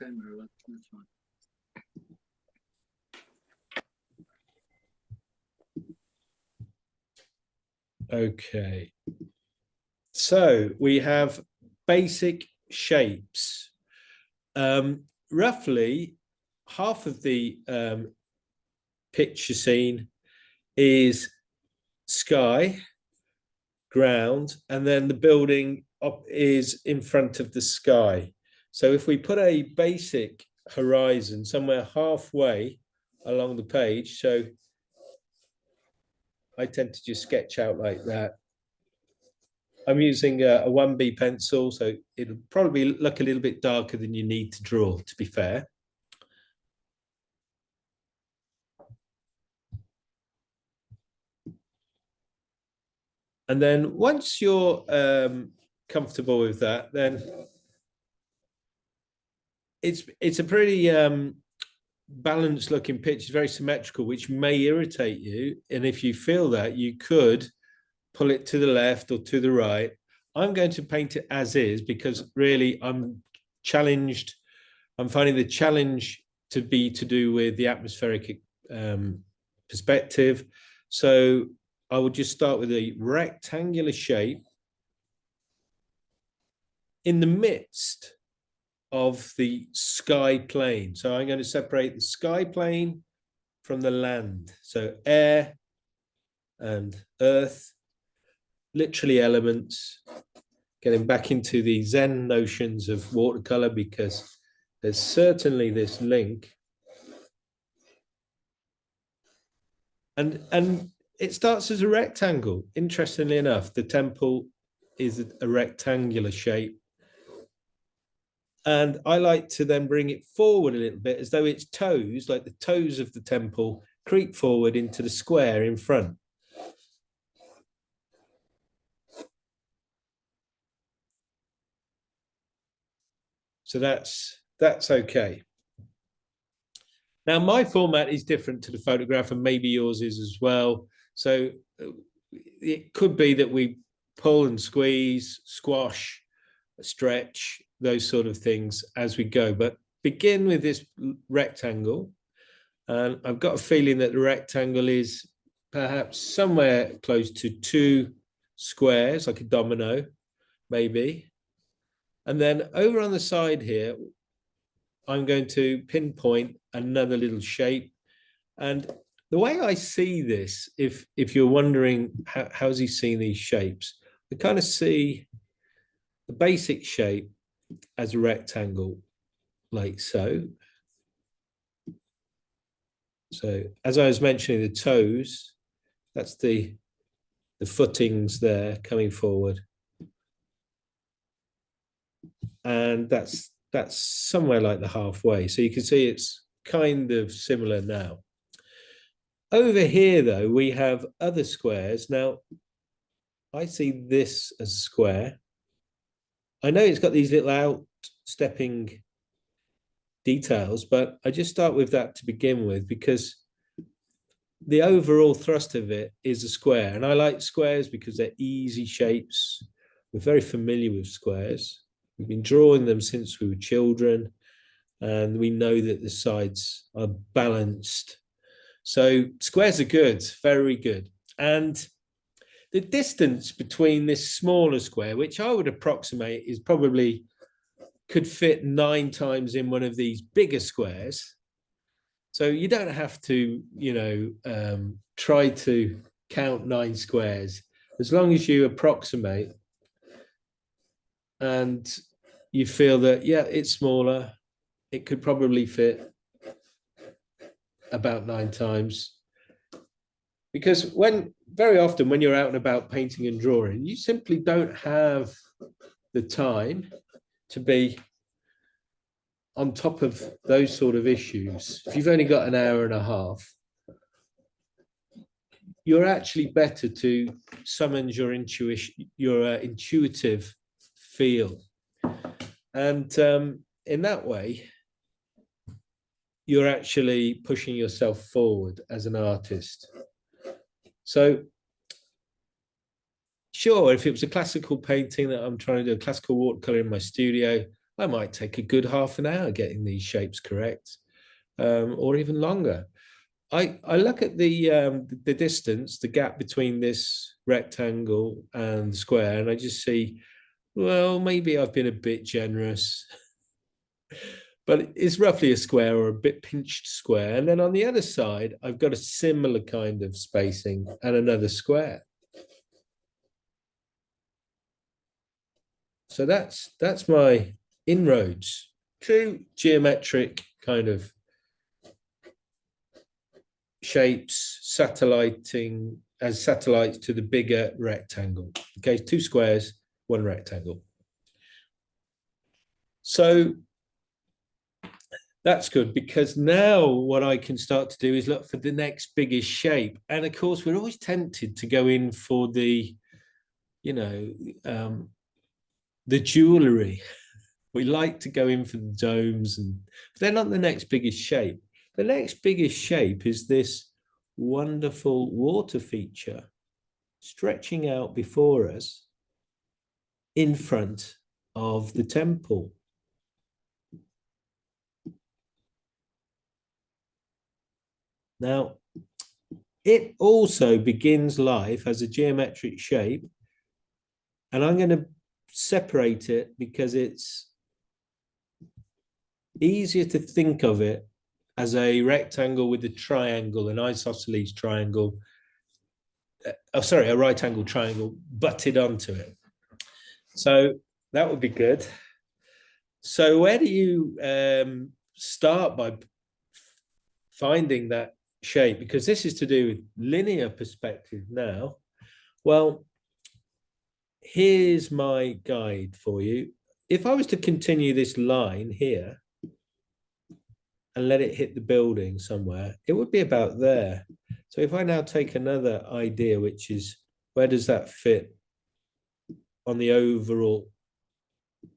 camera, that's fine. Okay, so we have basic shapes. Roughly half of the picture scene is sky, ground, and then the building up is in front of the sky. So if we put a basic horizon somewhere halfway along the page, so I tend to just sketch out like that. I'm using a 1B pencil, so it'll probably look a little bit darker than you need to draw, to be fair. And then once you're comfortable with that, then it's a pretty balanced looking picture. It's very symmetrical, which may irritate you. And if you feel that, you could pull it to the left or to the right. I'm going to paint it as is because really I'm challenged. I'm finding the challenge to be to do with the atmospheric perspective. So I will just start with a rectangular shape in the midst of the sky plane. So I'm going to separate the sky plane from the land. So air and earth, literally elements, getting back into the Zen notions of watercolor, because there's certainly this link. And it starts as a rectangle. Interestingly enough, the temple is a rectangular shape. And I like to then bring it forward a little bit as though its toes, like the toes of the temple, creep forward into the square in front. So that's okay. Now, my format is different to the photograph, and maybe yours is as well. So it could be that we pull and squeeze, squash, stretch, those sort of things as we go. But begin with this rectangle. And I've got a feeling that the rectangle is perhaps somewhere close to 2 squares, like a domino, maybe. And then over on the side here, I'm going to pinpoint another little shape. And the way I see this, if you're wondering how's he seeing these shapes, I kind of see the basic shape as a rectangle, like so. So as I was mentioning, the toes, that's the footings there coming forward. And that's somewhere like the halfway. So you can see it's kind of similar now. Over here, though, we have other squares. Now, I see this as a square. I know it's got these little outstepping details, but I just start with that to begin with because the overall thrust of it is a square. And I like squares because they're easy shapes. We're very familiar with squares. We've been drawing them since we were children, and we know that the sides are balanced. So squares are good, very good. And the distance between this smaller square, which I would approximate is probably could fit 9 times in one of these bigger squares. So you don't have to, try to count 9 squares. As long as you approximate and you feel that, yeah, it's smaller, it could probably fit about 9 times. Because very often when you're out and about painting and drawing, you simply don't have the time to be on top of those sort of issues. If you've only got an hour and a half, you're actually better to summon your intuition, your intuitive feel. And in that way, you're actually pushing yourself forward as an artist. So sure, if it was a classical painting that I'm trying to do, a classical watercolor in my studio, I might take a good half an hour getting these shapes correct, or even longer. I look at the distance, the gap between this rectangle and the square, and I just see, well, maybe I've been a bit generous, but it's roughly a square or a bit pinched square. And then on the other side, I've got a similar kind of spacing and another square. So that's my inroads to geometric kind of shapes, satelliting as satellites to the bigger rectangle. Okay, two squares, one rectangle. So that's good, because now what I can start to do is look for the next biggest shape. And of course, we're always tempted to go in for the, the jewelry. We like to go in for the domes, and they're not the next biggest shape. The next biggest shape is this wonderful water feature stretching out before us in front of the temple. Now, it also begins life as a geometric shape, and I'm going to separate it because it's easier to think of it as a rectangle with a triangle, an isosceles triangle, a right angle triangle butted onto it. So that would be good. So where do you start by finding that shape? Because this is to do with linear perspective now. Well, here's my guide for you. If I was to continue this line here and let it hit the building somewhere, it would be about there. So if I now take another idea, which is, where does that fit on the overall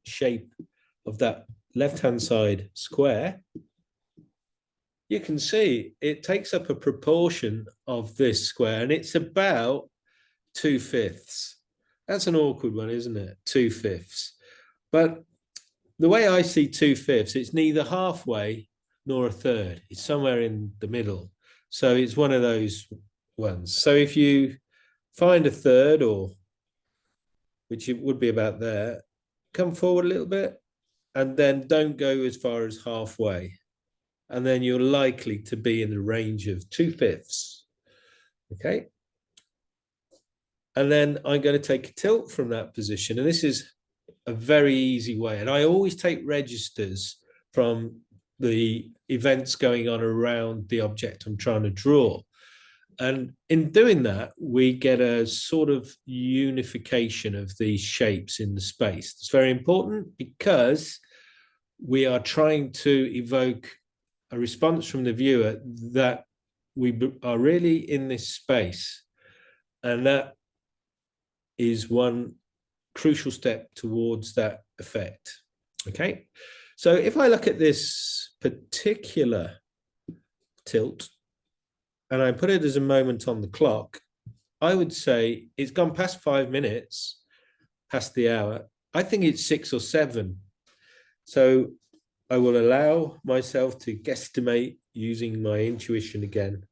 shape of that left-hand side square? You can see it takes up a proportion of this square, and it's about 2/5. That's an awkward one, isn't it? 2/5. But the way I see 2/5, it's neither halfway nor a third. It's somewhere in the middle. So it's one of those ones. So if you find a third, or which it would be about there, come forward a little bit, and then don't go as far as halfway. And then you're likely to be in the range of 2/5. Okay. And then I'm going to take a tilt from that position. And this is a very easy way. And I always take registers from the events going on around the object I'm trying to draw. And in doing that, we get a sort of unification of these shapes in the space. It's very important because we are trying to evoke a response from the viewer that we are really in this space. And that is one crucial step towards that effect. Okay, so if I look at this particular tilt and I put it as a moment on the clock, I would say it's gone past 5 minutes, past the hour. I think it's 6 or 7. So I will allow myself to guesstimate using my intuition again.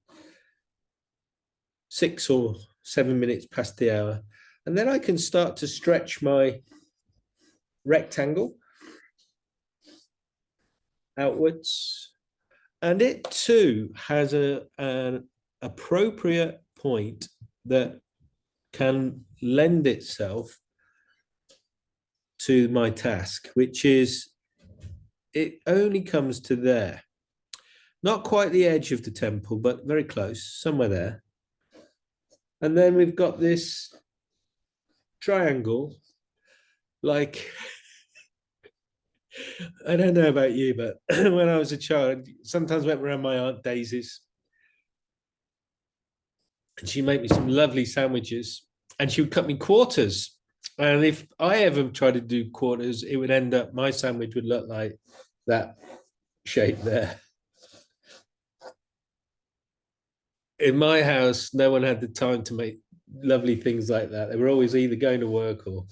6 or 7 minutes past the hour. And then I can start to stretch my rectangle outwards. And it too has an appropriate point that can lend itself to my task, which is it only comes to there. Not quite the edge of the temple, but very close, somewhere there. And then we've got this triangle, like, I don't know about you, but when I was a child, sometimes went around my Aunt Daisy's and she'd make me some lovely sandwiches and she would cut me quarters. And if I ever tried to do quarters, it would end up, my sandwich would look like that shape there. In my house, no one had the time to make lovely things like that. They were always either going to work or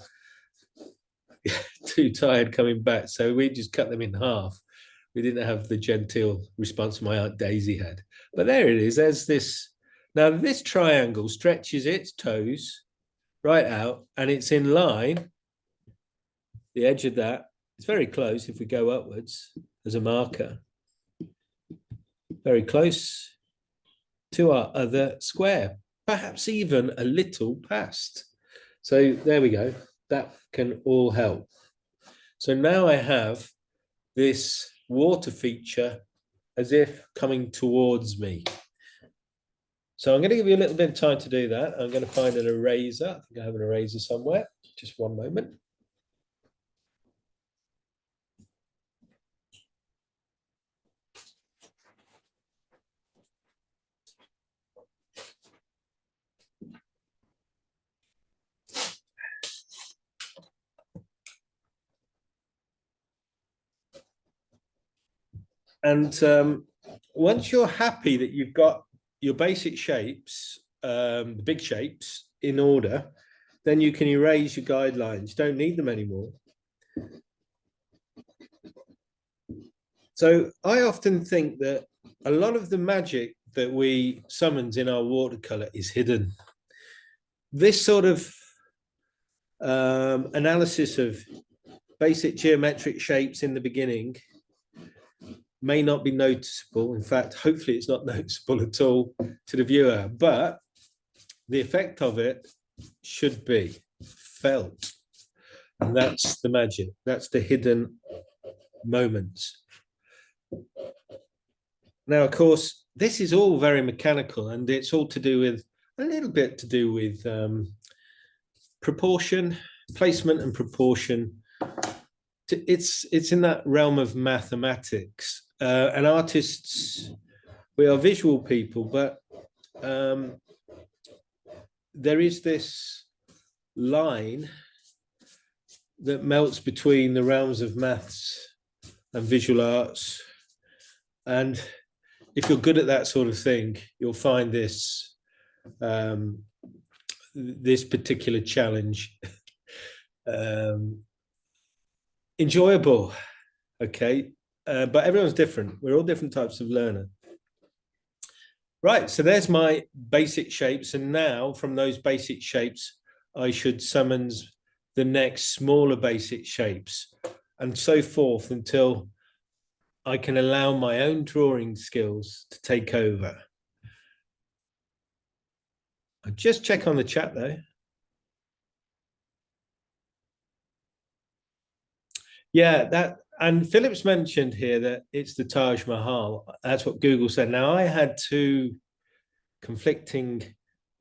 too tired coming back. So we just cut them in half. We didn't have the genteel response my Aunt Daisy had. But there it is. There's this. Now this triangle stretches its toes right out, and it's in line. The edge of that, it's very close if we go upwards as a marker. Very close to our other square, perhaps even a little past. So there we go. That can all help. So now I have this water feature as if coming towards me. So I'm going to give you a little bit of time to do that. I'm going to find an eraser. I think I have an eraser somewhere. Just one moment. And once you're happy that you've got your basic shapes, the big shapes in order, then you can erase your guidelines. You don't need them anymore. So I often think that a lot of the magic that we summons in our watercolor is hidden. This sort of analysis of basic geometric shapes in the beginning may not be noticeable. In fact, hopefully it's not noticeable at all to the viewer, but the effect of it should be felt. And that's the magic. That's the hidden moments. Now, of course, this is all very mechanical, and it's all to do with, a little bit to do with proportion, placement and proportion. It's in that realm of mathematics. And artists, we are visual people, but there is this line that melts between the realms of maths and visual arts. And if you're good at that sort of thing, you'll find this this particular challenge enjoyable. Okay, but everyone's different. We're all different types of learner. Right, so there's my basic shapes, and now from those basic shapes, I should summon the next smaller basic shapes, and so forth until I can allow my own drawing skills to take over. I'll just check on the chat though. Yeah, that, and Philip's mentioned here that it's the Taj Mahal. That's what Google said. Now, I had two conflicting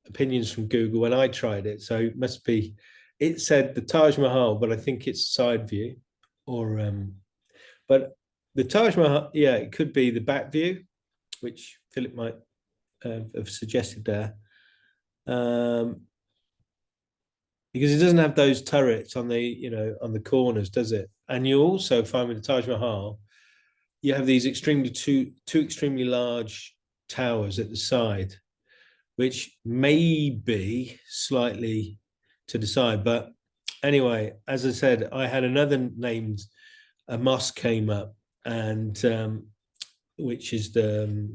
opinions from Google when I tried it. So it must be, it said the Taj Mahal, but I think it's side view, or but the Taj Mahal, yeah, it could be the back view, which Philip might have suggested there. Because it doesn't have those turrets on the, you know, on the corners, does it? And you also find with the Taj Mahal, you have these two extremely large towers at the side, which may be slightly to the side. But anyway, as I said, I had another named, a mosque came up, and which is the,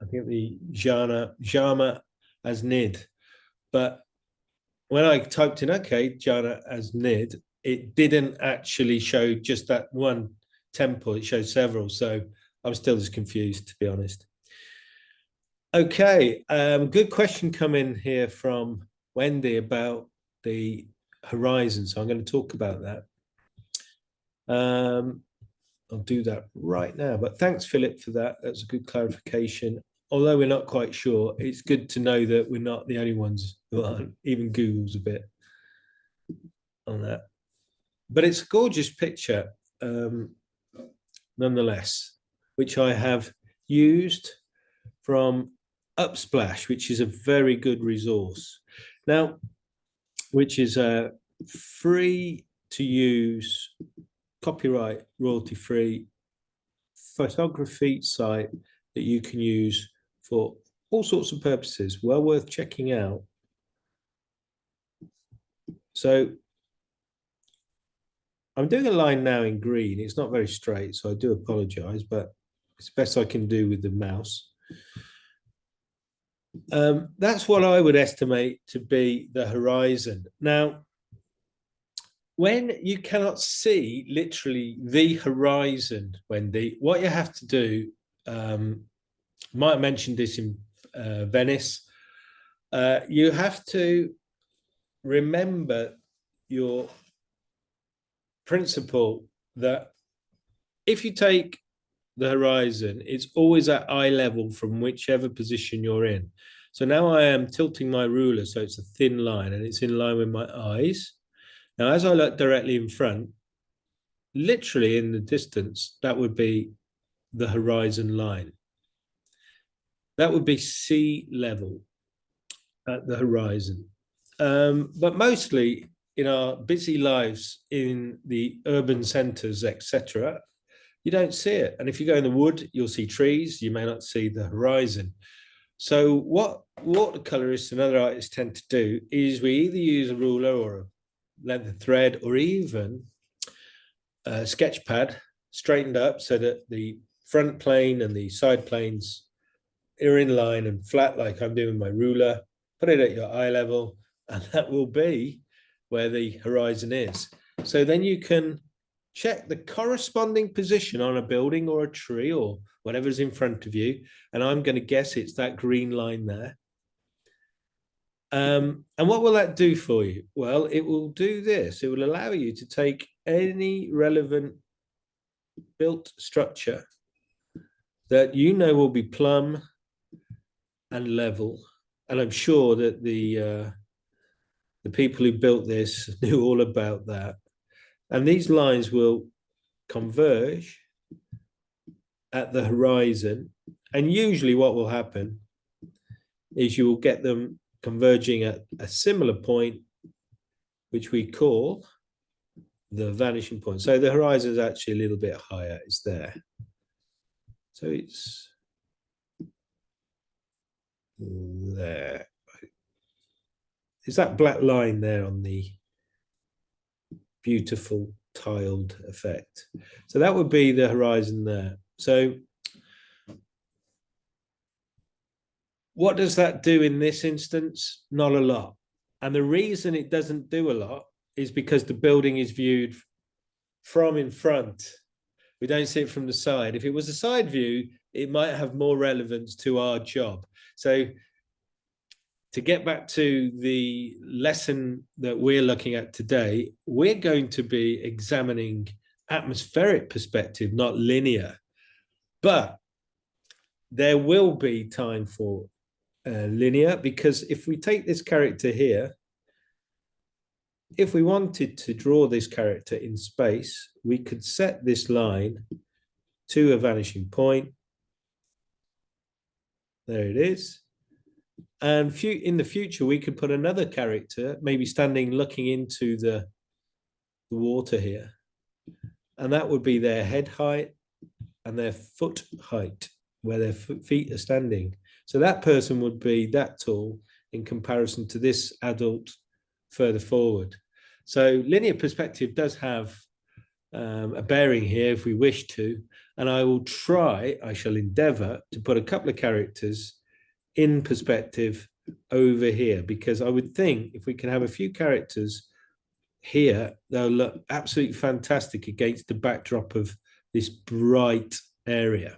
I think the Jama Asnid. But when I typed in, okay, Jana Asnid, it didn't actually show just that one temple. It showed several. So I'm still as confused, to be honest. Okay, good question coming here from Wendy about the horizon. So I'm going to talk about that. I'll do that right now. But thanks, Philip, for that. That's a good clarification. Although we're not quite sure, it's good to know that we're not the only ones who aren't. Even Google's a bit on that. But it's a gorgeous picture, nonetheless, which I have used from Upsplash, which is a very good resource. Now, which is a free to use, copyright royalty-free photography site that you can use for all sorts of purposes. Well worth checking out. So I'm doing a line now in green. It's not very straight, so I do apologize, but it's the best I can do with the mouse. That's what I would estimate to be the horizon. Now, when you cannot see literally the horizon, Wendy, what you have to do, might have mentioned this in Venice, you have to remember your principle that if you take the horizon, it's always at eye level from whichever position you're in. So now I am tilting my ruler so it's a thin line and it's in line with my eyes. Now, as I look directly in front, literally in the distance, that would be the horizon line. That would be sea level at the horizon. But mostly in our busy lives in the urban centres, etc., you don't see it. And if you go in the wood, you'll see trees. You may not see the horizon. So what watercolorists and other artists tend to do is we either use a ruler or a length of thread or even a sketch pad straightened up so that the front plane and the side planes are in line and flat like I'm doing with my ruler. Put it at your eye level and that will be where the horizon is. So then you can check the corresponding position on a building or a tree or whatever's in front of you. And I'm going to guess it's that green line there. And what will that do for you? Well, it will do this. It will allow you to take any relevant built structure that you know will be plumb and level. And I'm sure that the people who built this knew all about that. And these lines will converge at the horizon. And usually what will happen is you will get them converging at a similar point, which we call the vanishing point. So the horizon is actually a little bit higher. It's there. So it's there. Is that black line there on the beautiful tiled effect? So that would be the horizon there. So what does that do in this instance? Not a lot. And the reason it doesn't do a lot is because the building is viewed from in front. We don't see it from the side. If it was a side view, it might have more relevance to our job. So to get back to the lesson that we're looking at today, we're going to be examining atmospheric perspective, not linear. But there will be time for linear, because if we take this character here, if we wanted to draw this character in space, we could set this line to a vanishing point. There it is. And in the future, we could put another character, maybe standing looking into the water here. And that would be their head height and their foot height, where their feet are standing. So that person would be that tall in comparison to this adult further forward. So linear perspective does have a bearing here if we wish to. And I shall endeavor to put a couple of characters in perspective over here, because I would think if we can have a few characters here, they'll look absolutely fantastic against the backdrop of this bright area.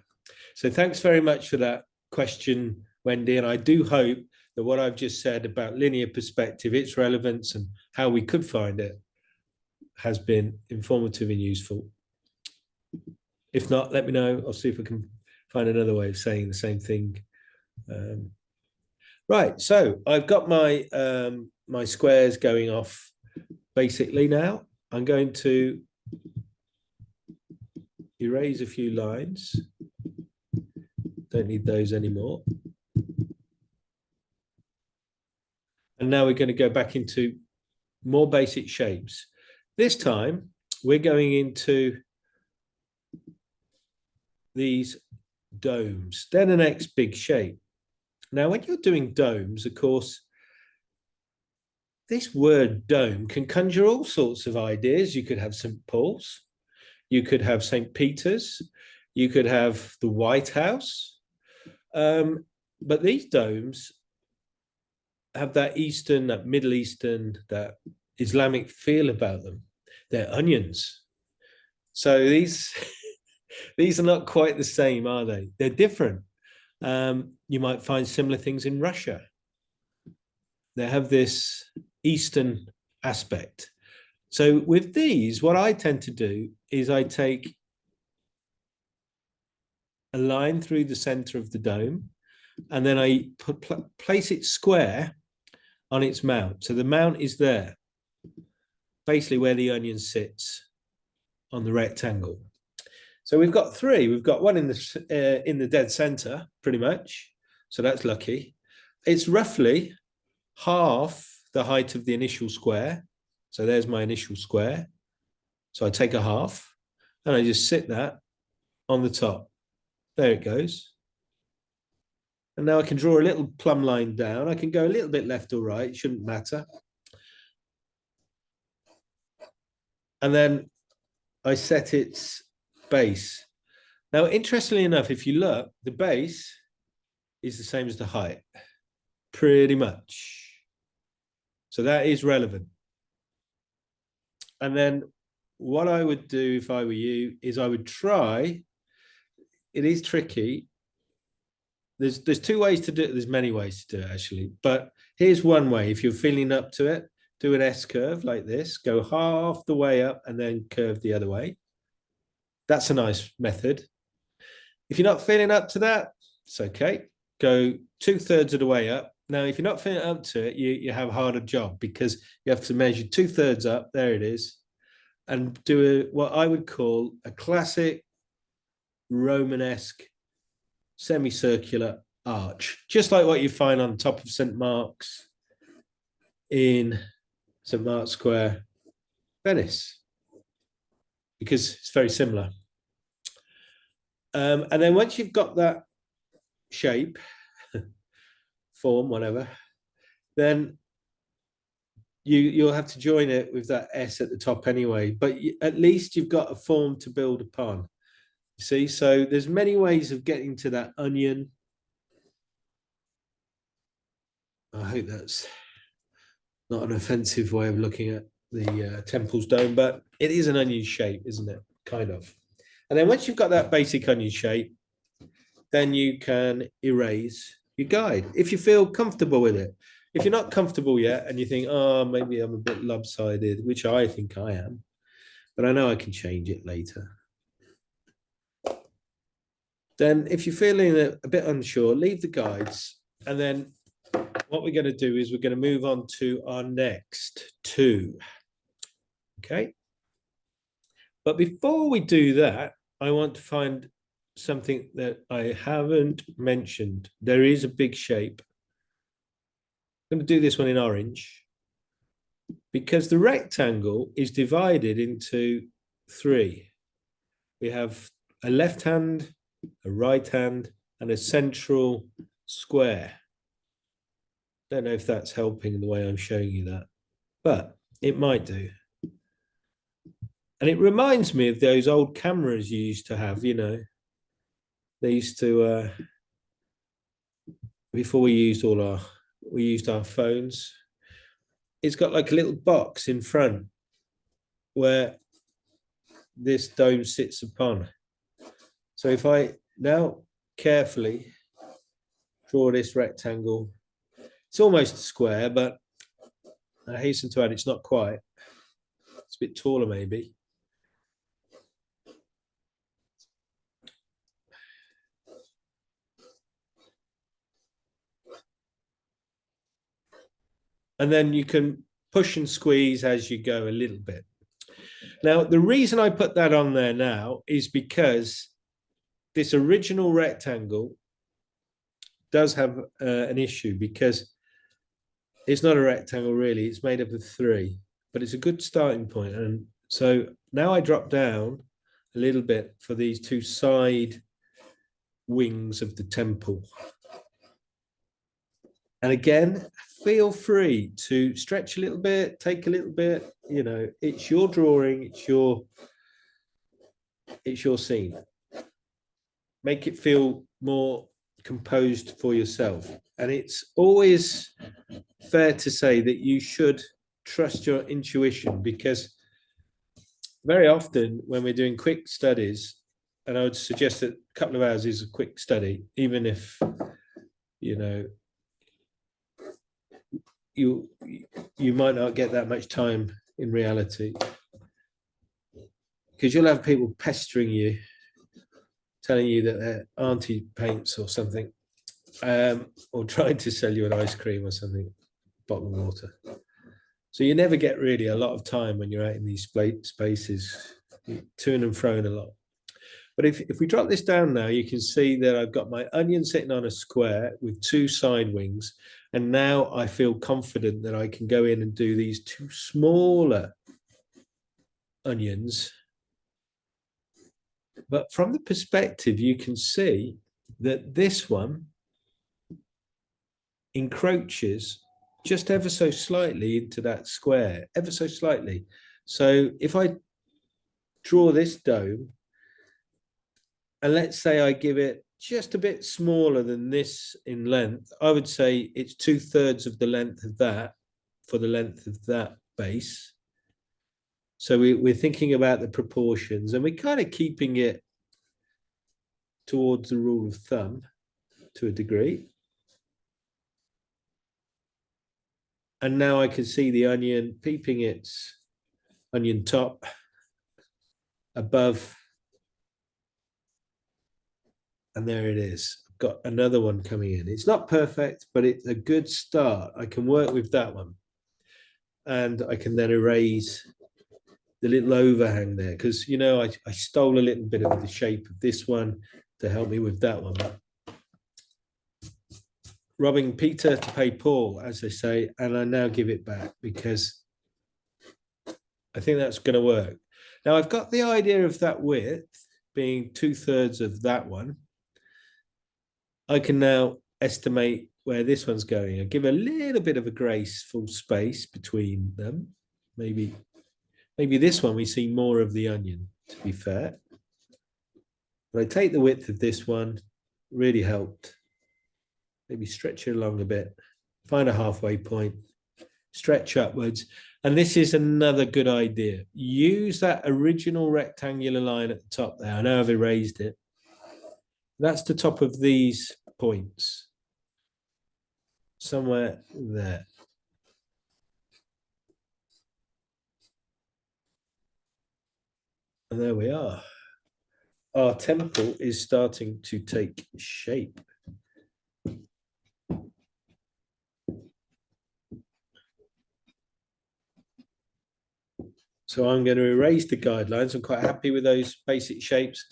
So thanks very much for that question, Wendy. And I do hope that what I've just said about linear perspective, its relevance and how we could find it, has been informative and useful. If not, let me know. I'll see if I can find another way of saying the same thing. Right, so I've got my my squares going off basically now. I'm going to erase a few lines. Don't need those anymore. And now we're going to go back into more basic shapes. This time we're going into these domes. They're the next big shape. Now, when you're doing domes, of course, this word dome can conjure all sorts of ideas. You could have St. Paul's, you could have St. Peter's, you could have the White House. But these domes have that Eastern, that Middle Eastern, that Islamic feel about them. They're onions. So these these are not quite the same, are they? They're different. You might find similar things in Russia. They have this Eastern aspect. So with these, what I tend to do is I take a line through the center of the dome, and then I place it square on its mount. So the mount is there, basically where the onion sits on the rectangle. So we've got three. We've got one in the dead center, pretty much. So that's lucky. It's roughly half the height of the initial square. So there's my initial square. So I take a half and I just sit that on the top. There it goes. And now I can draw a little plumb line down. I can go a little bit left or right. It shouldn't matter. And then I set its base. Now, interestingly enough, if you look, the base is the same as the height, pretty much. So that is relevant. And then what I would do if I were you is I would try, it is tricky. There's two ways to do it. There's many ways to do it, actually. But here's one way. If you're feeling up to it, do an S curve like this, go half the way up and then curve the other way. That's a nice method. If you're not feeling up to that, it's okay. Go 2/3 of the way up. Now, if you're not feeling up to it, you have a harder job because you have to measure 2/3 up. There it is. And do what I would call a classic Romanesque semicircular arch, just like what you find on top of St. Mark's in St. Mark's Square, Venice, because it's very similar. And then once you've got that shape, form, whatever, then you'll have to join it with that S at the top anyway. But at least you've got a form to build upon. You see, so there's many ways of getting to that onion. I hope that's not an offensive way of looking at the temple's dome, but it is an onion shape, isn't it? Kind of. And then once you've got that basic onion shape, then you can erase your guide if you feel comfortable with it. If you're not comfortable yet and you think, oh, maybe I'm a bit lopsided, which I think I am, but I know I can change it later. Then if you're feeling a bit unsure, leave the guides. And then what we're going to do is we're going to move on to our next two. Okay. But before we do that, I want to find something that I haven't mentioned. There is a big shape. I'm going to do this one in orange because the rectangle is divided into three. We have a left hand, a right hand, and a central square. Don't know if that's helping the way I'm showing you that, but it might do. And it reminds me of those old cameras you used to have, you know. They used to, before we used our phones, it's got like a little box in front where this dome sits upon. So if I now carefully draw this rectangle, it's almost a square, but I hasten to add it's not quite. It's a bit taller maybe. And then you can push and squeeze as you go a little bit. Now, the reason I put that on there now is because this original rectangle does have an issue because it's not a rectangle really, it's made up of three, but it's a good starting point. And so now I drop down a little bit for these two side wings of the temple. And again, feel free to stretch a little bit, take a little bit, you know, it's your drawing, it's your scene. Make it feel more composed for yourself. And it's always fair to say that you should trust your intuition, because very often when we're doing quick studies, and I would suggest that a couple of hours is a quick study, even if, you know, you might not get that much time in reality, because you'll have people pestering you, telling you that their auntie paints or something, or trying to sell you an ice cream or something, bottle of water. So you never get really a lot of time when you're out in these spaces, to and fro a lot. But if we drop this down now, you can see that I've got my onion sitting on a square with two side wings. And now I feel confident that I can go in and do these two smaller onions. But from the perspective, you can see that this one encroaches just ever so slightly into that square, ever so slightly. So if I draw this dome, and let's say I give it just a bit smaller than this in length, I would say it's 2/3 of the length of that for the length of that base. So we're thinking about the proportions, and we're kind of keeping it towards the rule of thumb to a degree. And now I can see the onion peeping its onion top above. And there it is. I've got another one coming in. It's not perfect, but it's a good start. I can work with that one. And I can then erase the little overhang there, because, you know, I stole a little bit of the shape of this one to help me with that one. Robbing Peter to pay Paul, as they say, and I now give it back because I think that's going to work. Now I've got the idea of that width being 2/3 of that one. I can now estimate where this one's going. I give a little bit of a graceful space between them. Maybe this one we see more of the onion, to be fair. But I take the width of this one, really helped. Maybe stretch it along a bit, find a halfway point, stretch upwards. And this is another good idea. Use that original rectangular line at the top there. I know I've erased it. That's the top of these points. Somewhere there. And there we are. Our temple is starting to take shape. So I'm going to erase the guidelines. I'm quite happy with those basic shapes.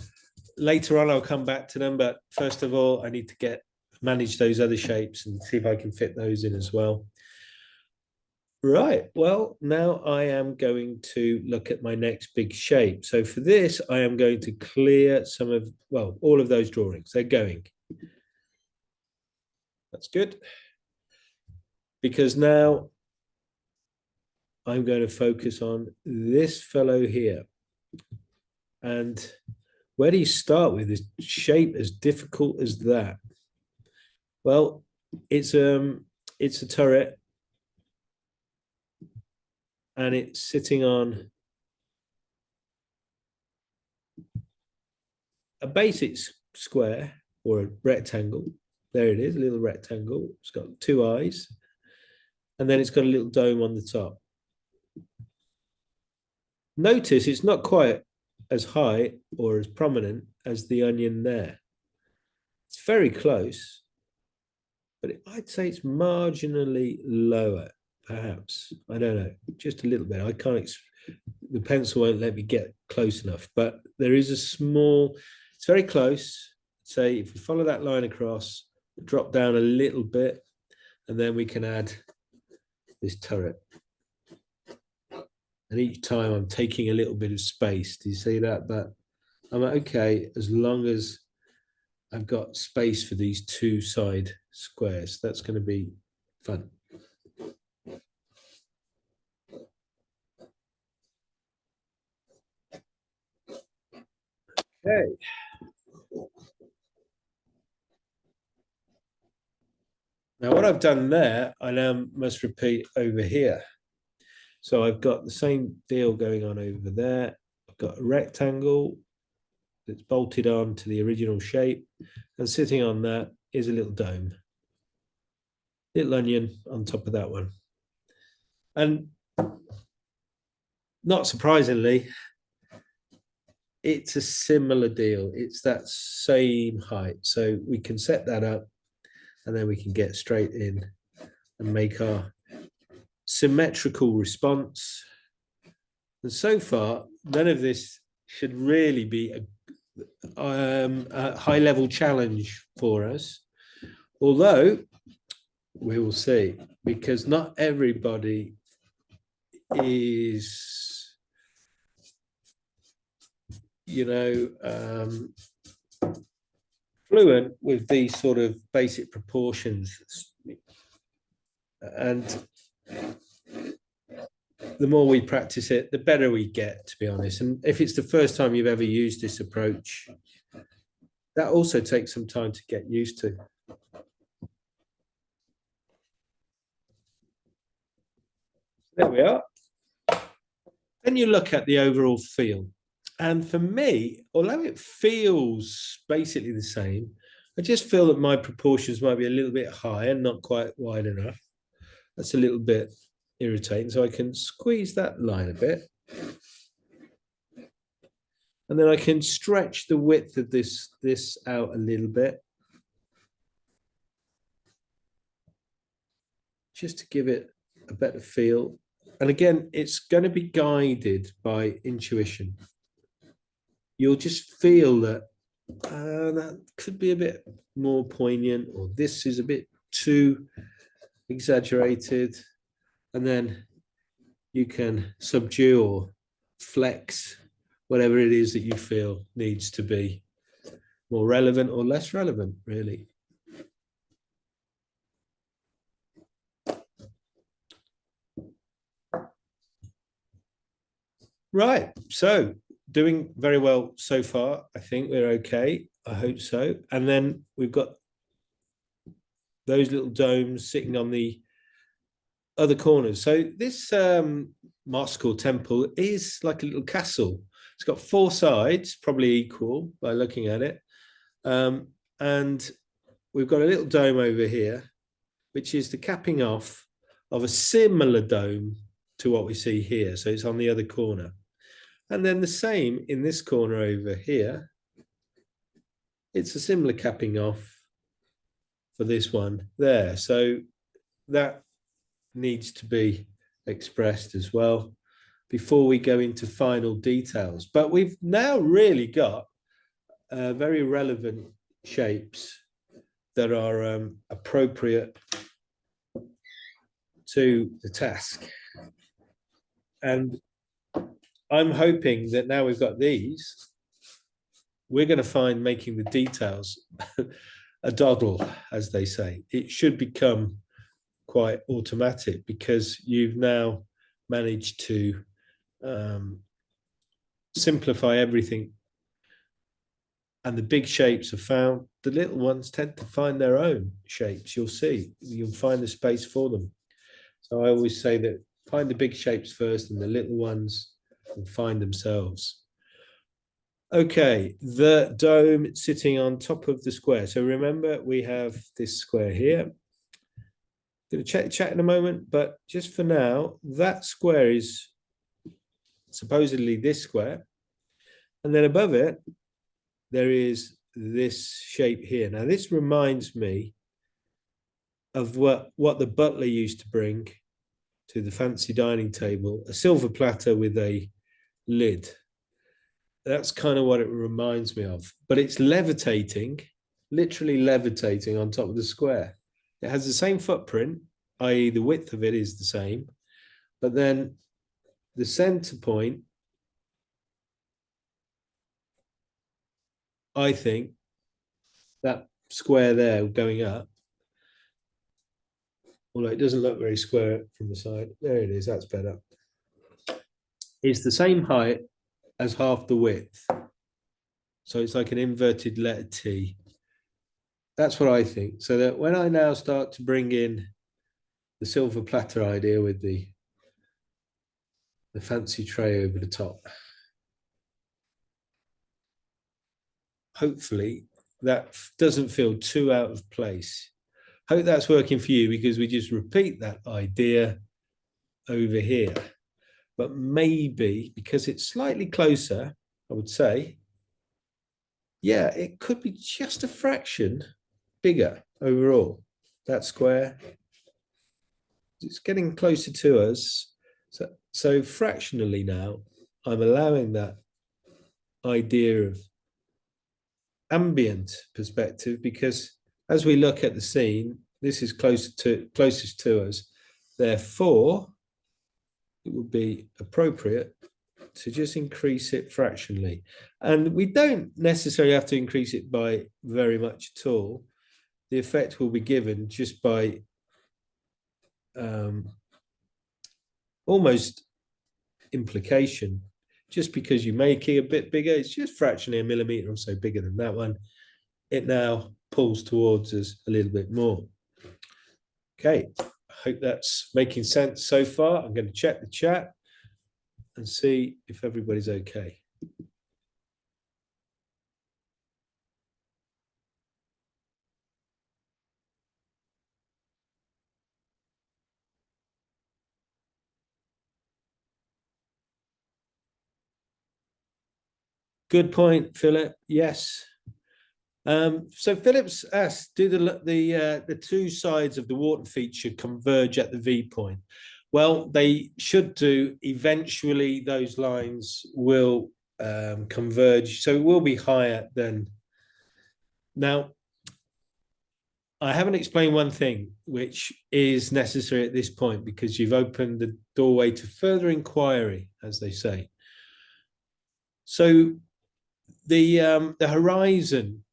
Later on, I'll come back to them. But first of all, I need to manage those other shapes and see if I can fit those in as well. Right, well, now I am going to look at my next big shape. So for this, I am going to clear some of, well, all of those drawings. They're going. That's good. Because now I'm going to focus on this fellow here. And where do you start with this shape as difficult as that? Well, it's a turret, and it's sitting on a basic square or a rectangle. There it is, a little rectangle. It's got two eyes, and then it's got a little dome on the top. Notice it's not quite as high or as prominent as the onion there. It's very close, but I'd say it's marginally lower, perhaps. I don't know, just a little bit. I can't, the pencil won't let me get close enough, but there is a small, it's very close. Say if we follow that line across, drop down a little bit, and then we can add this turret. And each time I'm taking a little bit of space. Do you see that? But I'm okay as long as I've got space for these two side squares. That's going to be fun. Okay. Now what I've done there, I now must repeat over here. So I've got the same deal going on over there. I've got a rectangle that's bolted on to the original shape, and sitting on that is a little dome. Little onion on top of that one. And not surprisingly, it's a similar deal. It's that same height. So we can set that up and then we can get straight in and make our symmetrical response. And so far, none of this should really be a high level challenge for us. Although we will see, because not everybody is, fluent with these sort of basic proportions. And the more we practice it, the better we get, to be honest. And if it's the first time you've ever used this approach, that also takes some time to get used to. There we are. Then you look at the overall feel. And for me, although it feels basically the same, I just feel that my proportions might be a little bit high and not quite wide enough. That's a little bit irritating. So I can squeeze that line a bit. And then I can stretch the width of this out a little bit, just to give it a better feel. And again, it's going to be guided by intuition. You'll just feel that that could be a bit more poignant, or this is a bit too exaggerated. And then you can subdue or flex whatever it is that you feel needs to be more relevant or less relevant, really. Right, so doing very well so far. I think we're okay. I hope so. And then we've got those little domes sitting on the other corners. So this mosque or temple is like a little castle. It's got four sides, probably equal by looking at it. And we've got a little dome over here, which is the capping off of a similar dome to what we see here. So it's on the other corner. And then the same in this corner over here. It's a similar capping off for this one there. So that needs to be expressed as well before we go into final details. But we've now really got very relevant shapes that are appropriate to the task. And I'm hoping that now we've got these, we're going to find making the details a doddle, as they say. It should become quite automatic because you've now managed to simplify everything. And the big shapes are found. The little ones tend to find their own shapes. You'll see. You'll find the space for them. So I always say that find the big shapes first and the little ones will find themselves. Okay, the dome sitting on top of the square. So remember, we have this square here. I'm going to chat in a moment, but just for now, that square is supposedly this square. And then above it, there is this shape here. Now, this reminds me of what the butler used to bring to the fancy dining table, a silver platter with a lid. That's kind of what it reminds me of. But it's levitating, literally levitating on top of the square. It has the same footprint, i.e. the width of it is the same, but then the center point, I think, that square there going up, although it doesn't look very square from the side. There it is, that's better. It's the same height as half the width. So it's like an inverted letter T. That's what I think. So that when I now start to bring in the silver platter idea with the fancy tray over the top, hopefully that doesn't feel too out of place. Hope that's working for you, because we just repeat that idea over here. But maybe because it's slightly closer, I would say, yeah, it could be just a fraction bigger overall. That square, it's getting closer to us. So fractionally now, I'm allowing that idea of ambient perspective, because as we look at the scene, this is closest to us. Therefore, it would be appropriate to just increase it fractionally. And we don't necessarily have to increase it by very much at all. The effect will be given just by almost implication. Just because you make it a bit bigger, it's just fractionally a millimeter or so bigger than that one. It now pulls towards us a little bit more. Okay, I hope that's making sense so far. I'm going to check the chat and see if everybody's okay. Good point, Philip. Yes. So Philip's asked, do the two sides of the water feature converge at the V point? Well, they should do. Eventually, those lines will converge, so it will be higher than. Now, I haven't explained one thing, which is necessary at this point, because you've opened the doorway to further inquiry, as they say. So the horizon,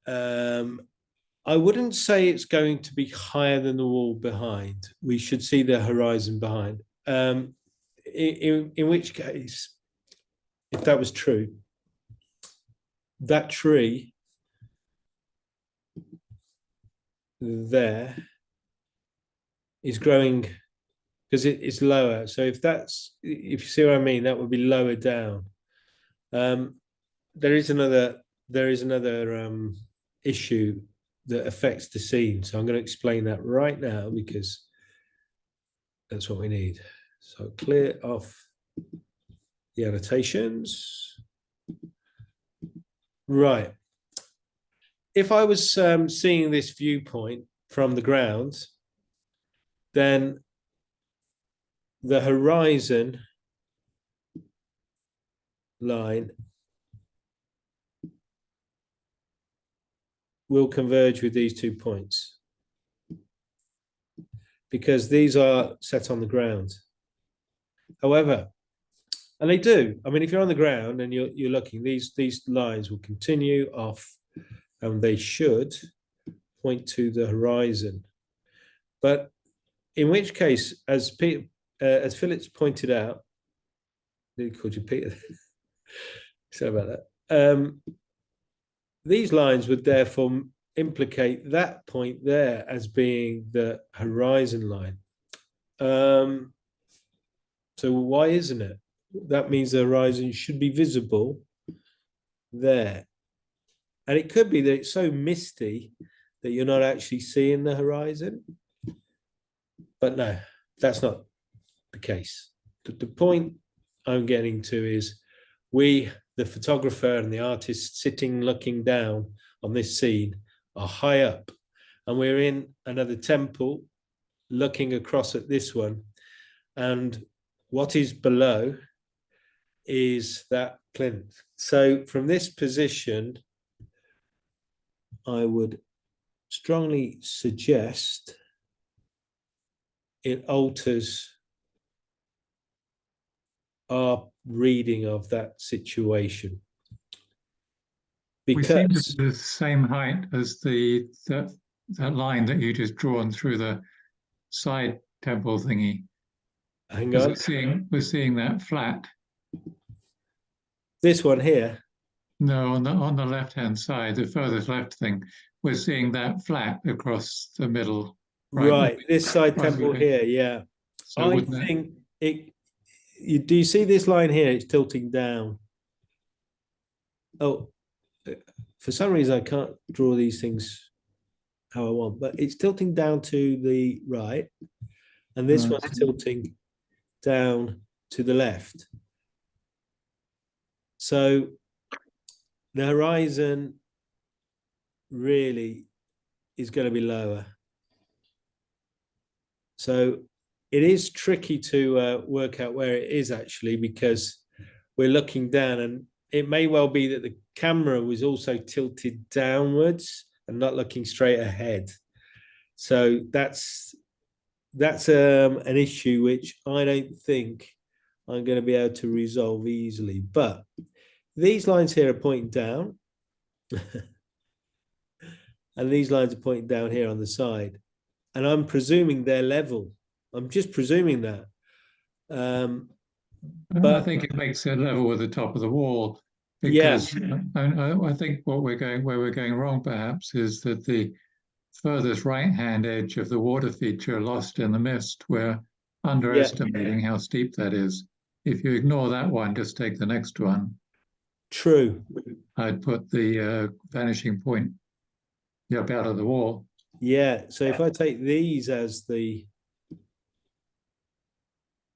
I wouldn't say it's going to be higher than the wall behind. We should see the horizon behind. In which case, if that was true, that tree there is growing because it's lower. So if you see what I mean, that would be lower down. There is another issue that affects the scene. So I'm going to explain that right now, because that's what we need. So clear off the annotations. Right. If I was seeing this viewpoint from the ground, then the horizon line will converge with these 2 points, because these are set on the ground. However, and they do. I mean, if you're on the ground and you're looking, these lines will continue off, and they should point to the horizon. But in which case, as Philip's pointed out, he called you Peter. Sorry about that. These lines would therefore implicate that point there as being the horizon line. So why isn't it? That means the horizon should be visible there. And it could be that it's so misty that you're not actually seeing the horizon. But no, that's not the case. The point I'm getting to is we, the photographer and the artist sitting looking down on this scene, are high up, and we're in another temple looking across at this one, and what is below is that plinth. So from this position, I would strongly suggest it alters our reading of that situation. We seem to be the same height as that line that you just drawn through the side temple thingy. Hang on. We're seeing that flat. This one here. No, on the left-hand side, the furthest left thing, we're seeing that flat across the middle. Right, this side temple here, yeah. So I think do you see this line here? It's tilting down. Oh, for some reason I can't draw these things how I want, but it's tilting down to the right, and this one's tilting down to the left. So the horizon really is going to be lower. So it is tricky to work out where it is actually, because we're looking down, and it may well be that the camera was also tilted downwards and not looking straight ahead. So that's an issue which I don't think I'm going to be able to resolve easily. But these lines here are pointing down. And these lines are pointing down here on the side. And I'm presuming they're level. I'm just presuming that. But I think it makes it level with the top of the wall. Because I think where we're going wrong perhaps is that the furthest right-hand edge of the water feature lost in the mist, we're underestimating how steep that is. If you ignore that one, just take the next one. True. I'd put the vanishing point up out of the wall. Yeah, so if I take these as the,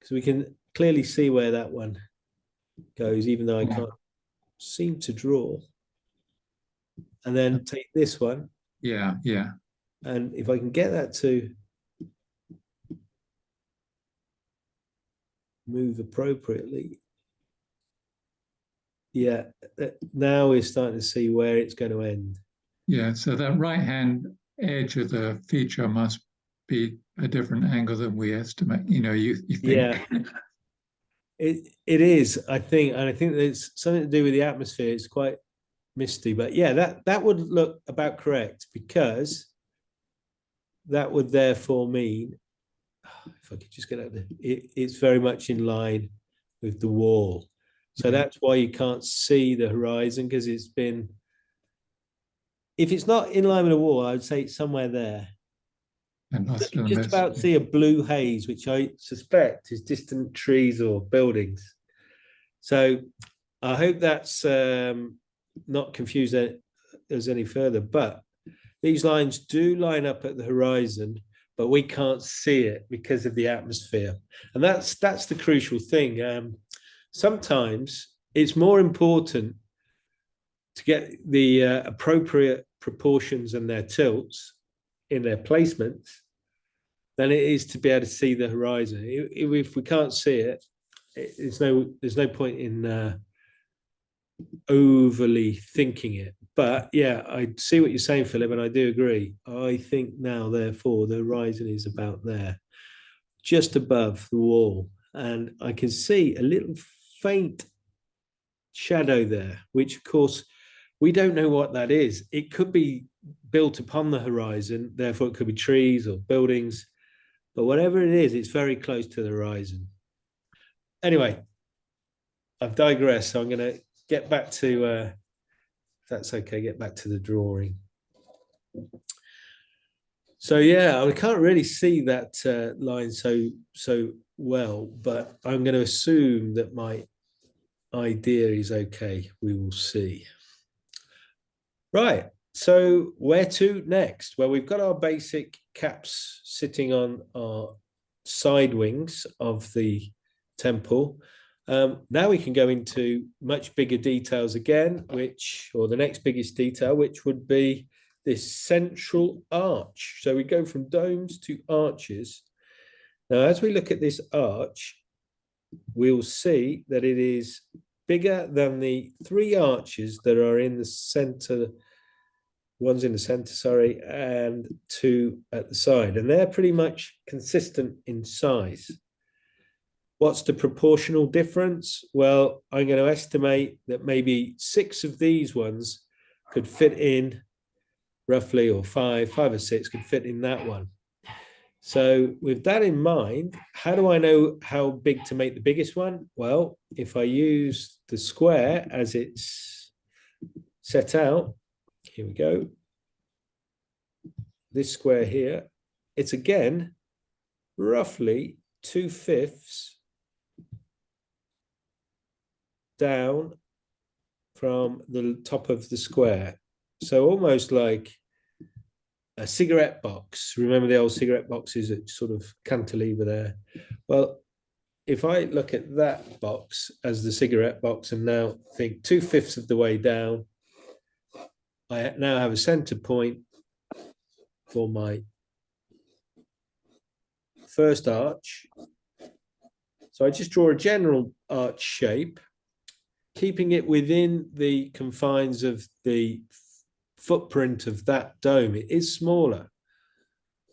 because we can clearly see where that one goes, even though I can't seem to draw. And then take this one. Yeah. And if I can get that to move appropriately. Yeah, now we're starting to see where it's going to end. Yeah, so that right-hand edge of the feature must be a different angle than we estimate. You think. Yeah, it is, I think, and I think there's something to do with the atmosphere. It's quite misty, but yeah, that would look about correct, because that would therefore mean, if I could just get out there, it's very much in line with the wall. So that's why you can't see the horizon, because it's been, if it's not in line with the wall, I would say it's somewhere there. And you just about see a blue haze, which I suspect is distant trees or buildings. So I hope that's not confused us any further, but these lines do line up at the horizon, but we can't see it because of the atmosphere. And that's the crucial thing. Sometimes it's more important to get the appropriate proportions and their tilts in their placements than it is to be able to see the horizon. If we can't see it, there's no point in overly thinking it. But yeah, I see what you're saying, Philip, and I do agree. I think now, therefore, the horizon is about there, just above the wall. And I can see a little faint shadow there, which, of course, we don't know what that is. It could be built upon the horizon, therefore it could be trees or buildings. But whatever it is, it's very close to the horizon. Anyway, I've digressed, so I'm going to get back to, if that's okay, get back to the drawing. So yeah, I can't really see that line so well, but I'm going to assume that my idea is okay. We will see. Right, so where to next? Well, we've got our basic caps sitting on our side wings of the temple. Now we can go into much bigger details again, or the next biggest detail, which would be this central arch. So we go from domes to arches. Now, as we look at this arch, we'll see that it is bigger than the three arches that are in the center. One's in the center, sorry, and two at the side. And they're pretty much consistent in size. What's the proportional difference? Well, I'm going to estimate that maybe 6 of these ones could fit in roughly, or 5 or 6 could fit in that one. So with that in mind, how do I know how big to make the biggest one? Well, if I use the square as it's set out, here we go. This square here, it's again roughly 2/5 down from the top of the square. So almost like a cigarette box. Remember the old cigarette boxes that sort of cantilever there? Well, if I look at that box as the cigarette box and now think 2/5 of the way down, I now have a center point for my first arch. So I just draw a general arch shape, keeping it within the confines of the footprint of that dome. It is smaller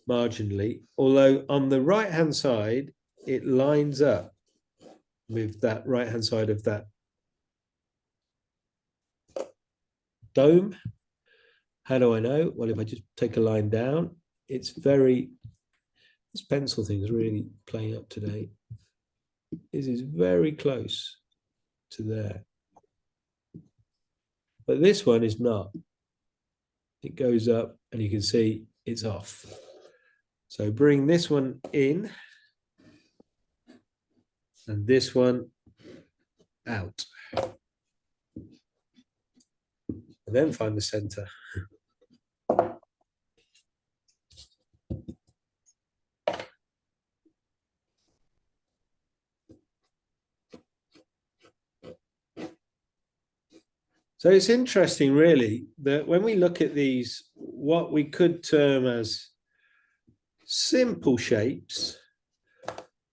marginally, although on the right hand side it lines up with that right hand side of that dome. How do I know? Well, if I just take a line down, it's very, this pencil thing is really playing up today. This is very close to there, but this one is not. It goes up and you can see it's off. So bring this one in and this one out. And then find the center. So it's interesting, really, that when we look at these, what we could term as simple shapes,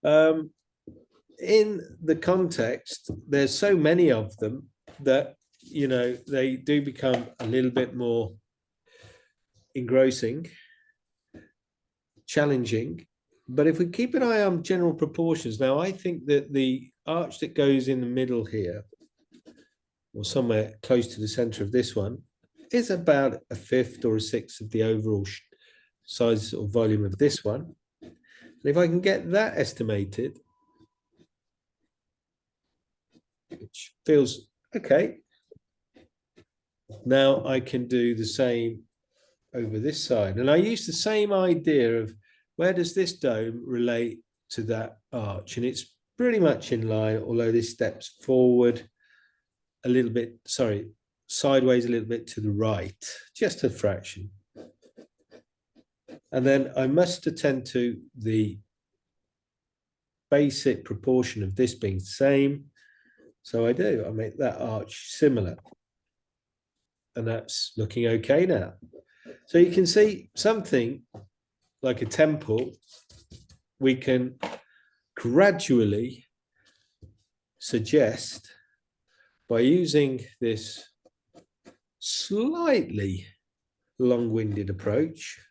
in the context, there's so many of them that, you know, they do become a little bit more engrossing, challenging. But if we keep an eye on general proportions, now I think that the arch that goes in the middle here, or somewhere close to the center of this one, is about 1/5 or 1/6 of the overall size or volume of this one. And if I can get that estimated, which feels okay, now I can do the same over this side. And I use the same idea of where does this dome relate to that arch? And it's pretty much in line, although this steps forward a little bit, sorry, sideways a little bit to the right, just a fraction. And then I must attend to the basic proportion of this being the same. So I do, I make that arch similar. And that's looking okay now. So you can see something like a temple, we can gradually suggest by using this slightly long-winded approach,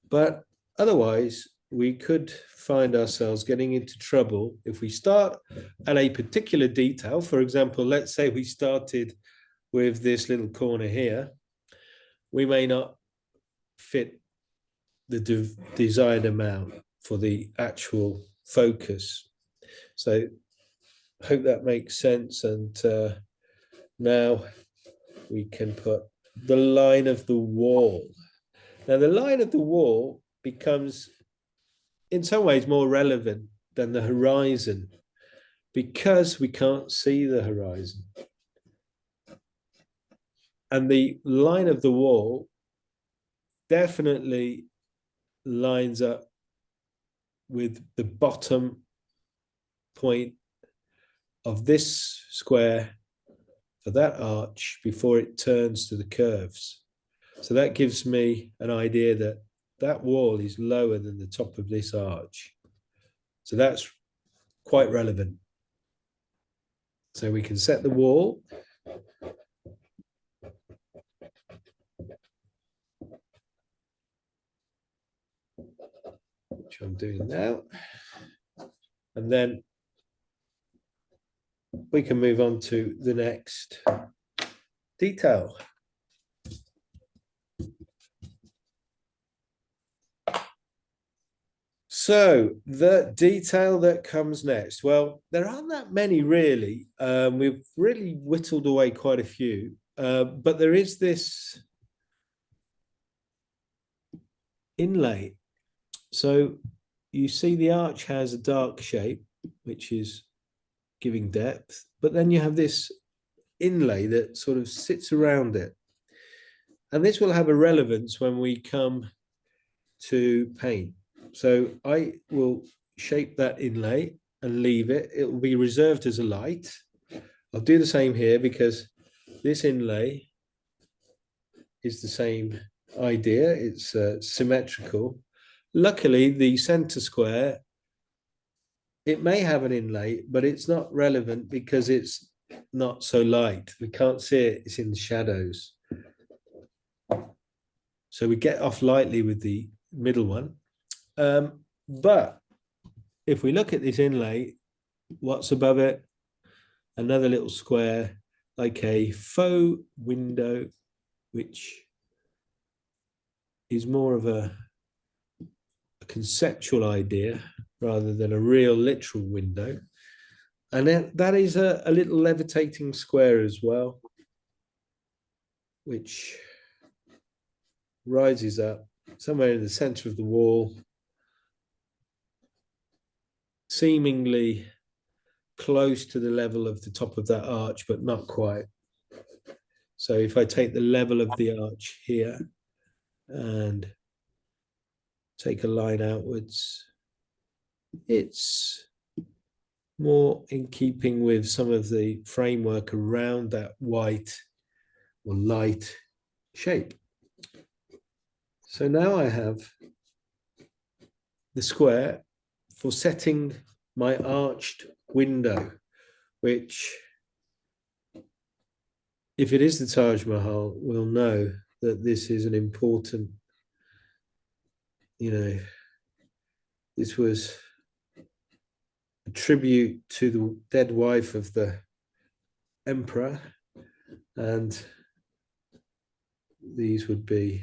but otherwise we could find ourselves getting into trouble if we start at a particular detail. For example, let's say we started with this little corner here, we may not fit the desired amount for the actual focus. So I hope that makes sense. And now we can put the line of the wall. Now the line of the wall becomes in some ways more relevant than the horizon because we can't see the horizon. And the line of the wall definitely lines up with the bottom point of this square for that arch before it turns to the curves. So that gives me an idea that that wall is lower than the top of this arch. So that's quite relevant. So we can set the wall. Which I'm doing now. And then we can move on to the next detail. So the detail that comes next, well, there aren't that many really. We've really whittled away quite a few, but there is this inlay. So you see the arch has a dark shape, which is giving depth, but then you have this inlay that sort of sits around it. And this will have a relevance when we come to paint. So I will shape that inlay and leave it. It will be reserved as a light. I'll do the same here because this inlay is the same idea. It's symmetrical. Luckily, the center square, it may have an inlay, but it's not relevant because it's not so light. We can't see it. It's in the shadows. So we get off lightly with the middle one. But if we look at this inlay, what's above it? Another little square, like a faux window, which is more of a conceptual idea rather than a real literal window. And then that is a little levitating square as well, which rises up somewhere in the center of the wall, seemingly close to the level of the top of that arch, but not quite. So if I take the level of the arch here and take a line outwards, it's more in keeping with some of the framework around that white or light shape. So now I have the square for setting my arched window, which, if it is the Taj Mahal, we'll know that this is an important, this was a tribute to the dead wife of the emperor, and these would be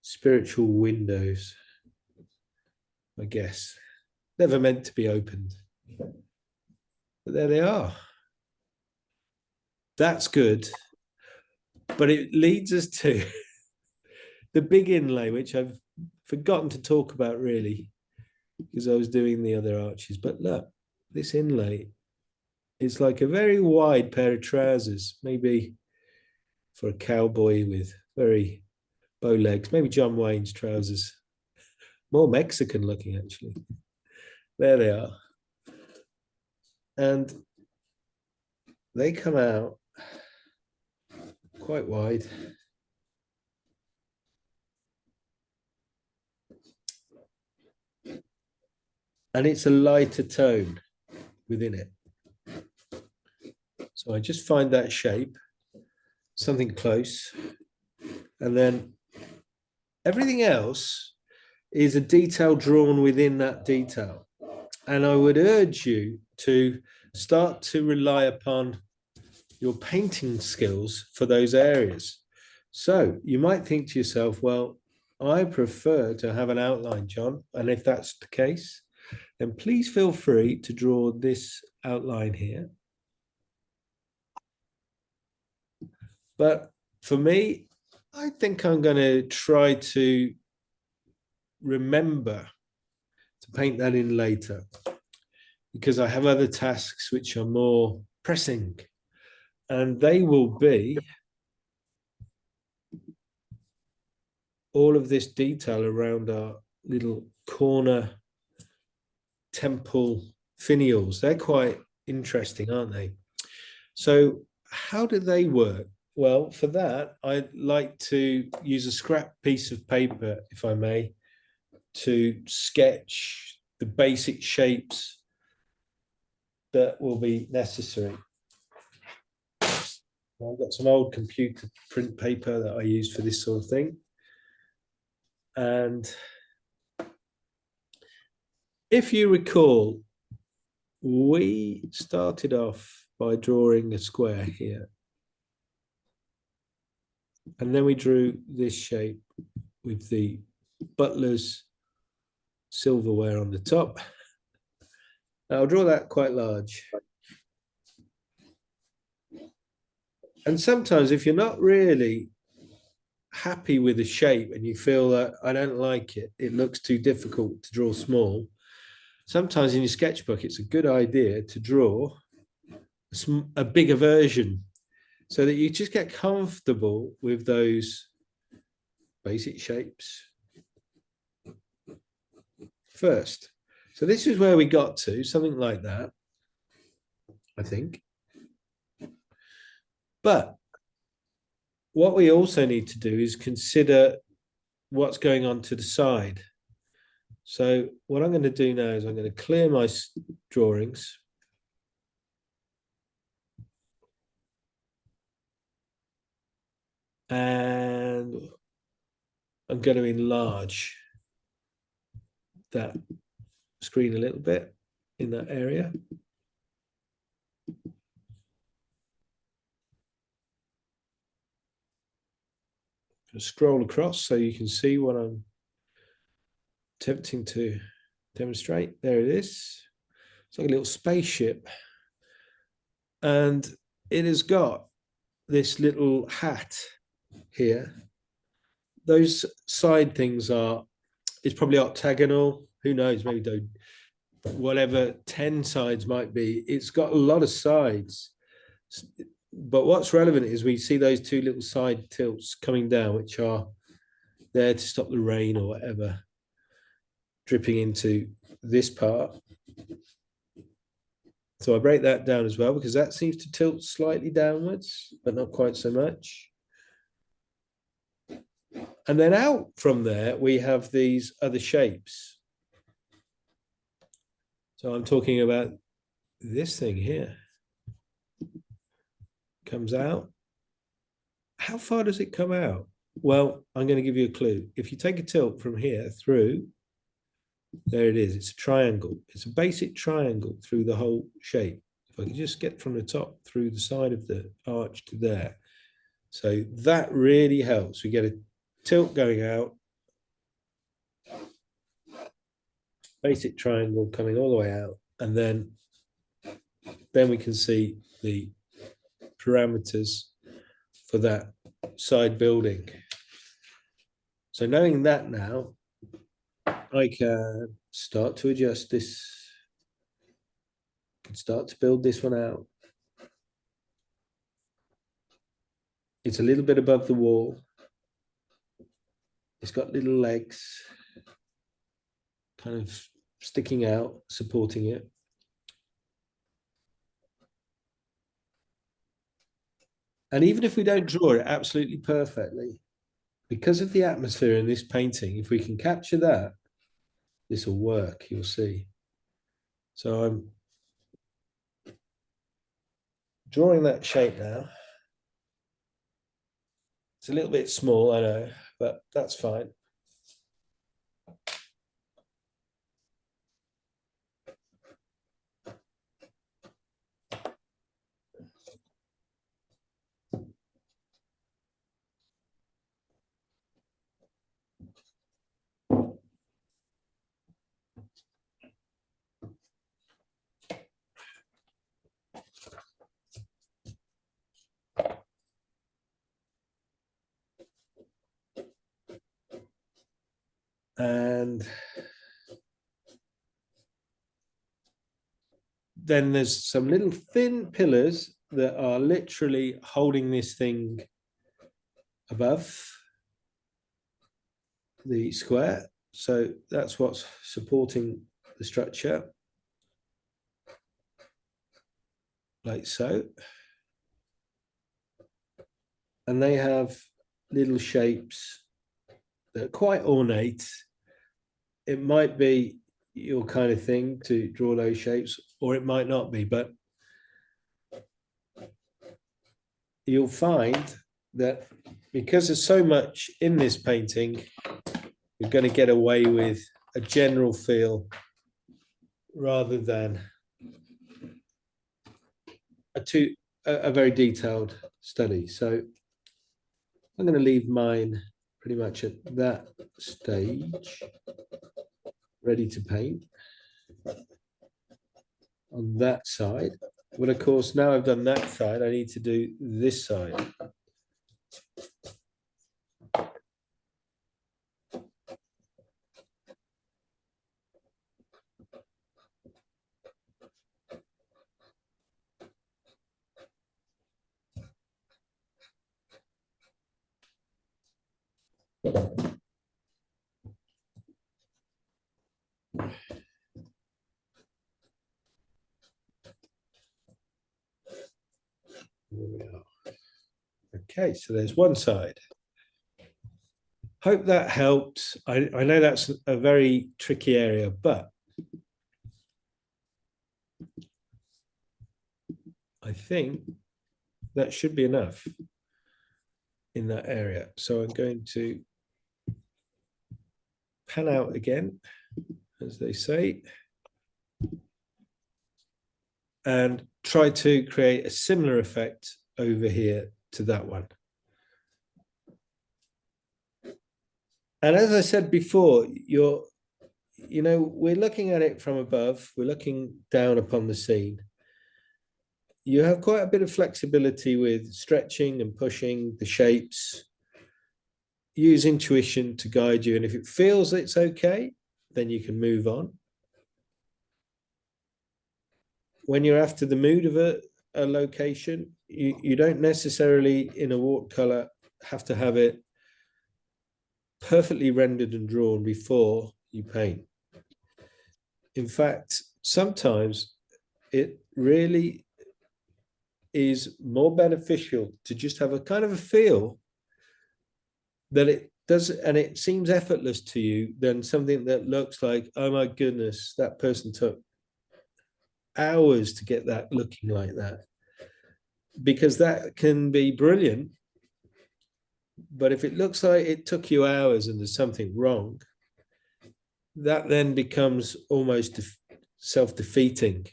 spiritual windows, I guess. Never meant to be opened. But there they are. That's good. But it leads us to the big inlay, which I've forgotten to talk about really, because I was doing the other arches. But look, this inlay is like a very wide pair of trousers, maybe for a cowboy with very bow legs, maybe John Wayne's trousers. More Mexican looking, actually. There they are. And they come out quite wide. And it's a lighter tone within it. So I just find that shape, something close. And then everything else is a detail drawn within that detail. And I would urge you to start to rely upon your painting skills for those areas. So you might think to yourself, well, I prefer to have an outline, John. And if that's the case, then please feel free to draw this outline here. But for me, I think I'm going to try to remember to paint that in later, because I have other tasks which are more pressing, and they will be all of this detail around our little corner temple finials. They're quite interesting, aren't they? So how do they work? Well, for that, I'd like to use a scrap piece of paper, if I may, to sketch the basic shapes that will be necessary. I've got some old computer print paper that I use for this sort of thing. And if you recall, we started off by drawing a square here. And then we drew this shape with the butler's silverware on the top. I'll draw that quite large. And sometimes if you're not really happy with the shape and you feel that I don't like it, it looks too difficult to draw small, sometimes in your sketchbook, it's a good idea to draw a bigger version so that you just get comfortable with those basic shapes first. So this is where we got to, something like that, I think. But what we also need to do is consider what's going on to the side. So what I'm going to do now is I'm going to clear my drawings. And I'm going to enlarge that screen a little bit in that area. Scroll across so you can see what I'm attempting to demonstrate. There it is. It's like a little spaceship. And it has got this little hat here. Those side things it's probably octagonal. Who knows, maybe whatever 10 sides might be. It's got a lot of sides. But what's relevant is we see those two little side tilts coming down, which are there to stop the rain or whatever dripping into this part. So I break that down as well because that seems to tilt slightly downwards, but not quite so much. And then out from there, we have these other shapes. So I'm talking about this thing here. Comes out. How far does it come out? Well, I'm going to give you a clue. If you take a tilt from here through, there it is. It's a triangle. It's a basic triangle through the whole shape. If I can just get from the top through the side of the arch to there. So that really helps. We get a tilt going out. Basic triangle coming all the way out. And then we can see the parameters for that side building. So knowing that now, I can start to adjust this, can start to build this one out. It's a little bit above the wall. It's got little legs kind of sticking out, supporting it. And even if we don't draw it absolutely perfectly, because of the atmosphere in this painting, if we can capture that, this will work, you'll see. So I'm drawing that shape now. It's a little bit small, I know, but that's fine. And then there's some little thin pillars that are literally holding this thing above the square. So that's what's supporting the structure, like so. And they have little shapes that are quite ornate. It might be your kind of thing to draw those shapes, or it might not be, but you'll find that because there's so much in this painting, you're going to get away with a general feel rather than a very detailed study. So I'm going to leave mine pretty much at that stage. ready to paint on that side. But of course, now I've done that side, I need to do this side. Here we are. Okay, so there's one side. Hope that helped. I know that's a very tricky area, but I think that should be enough in that area. So I'm going to pan out again, as they say, and try to create a similar effect over here to that one. And as I said before, we're looking at it from above, we're looking down upon the scene. You have quite a bit of flexibility with stretching and pushing the shapes. Use intuition to guide you, and if it feels it's okay, then you can move on. When you're after the mood of a location, you don't necessarily, in a watercolor, have to have it perfectly rendered and drawn before you paint. In fact, sometimes it really is more beneficial to just have a kind of a feel that it does, and it seems effortless to you, than something that looks like, oh my goodness, that person took hours to get that looking like that. Because that can be brilliant, but if it looks like it took you hours and there's something wrong, that then becomes almost self-defeating.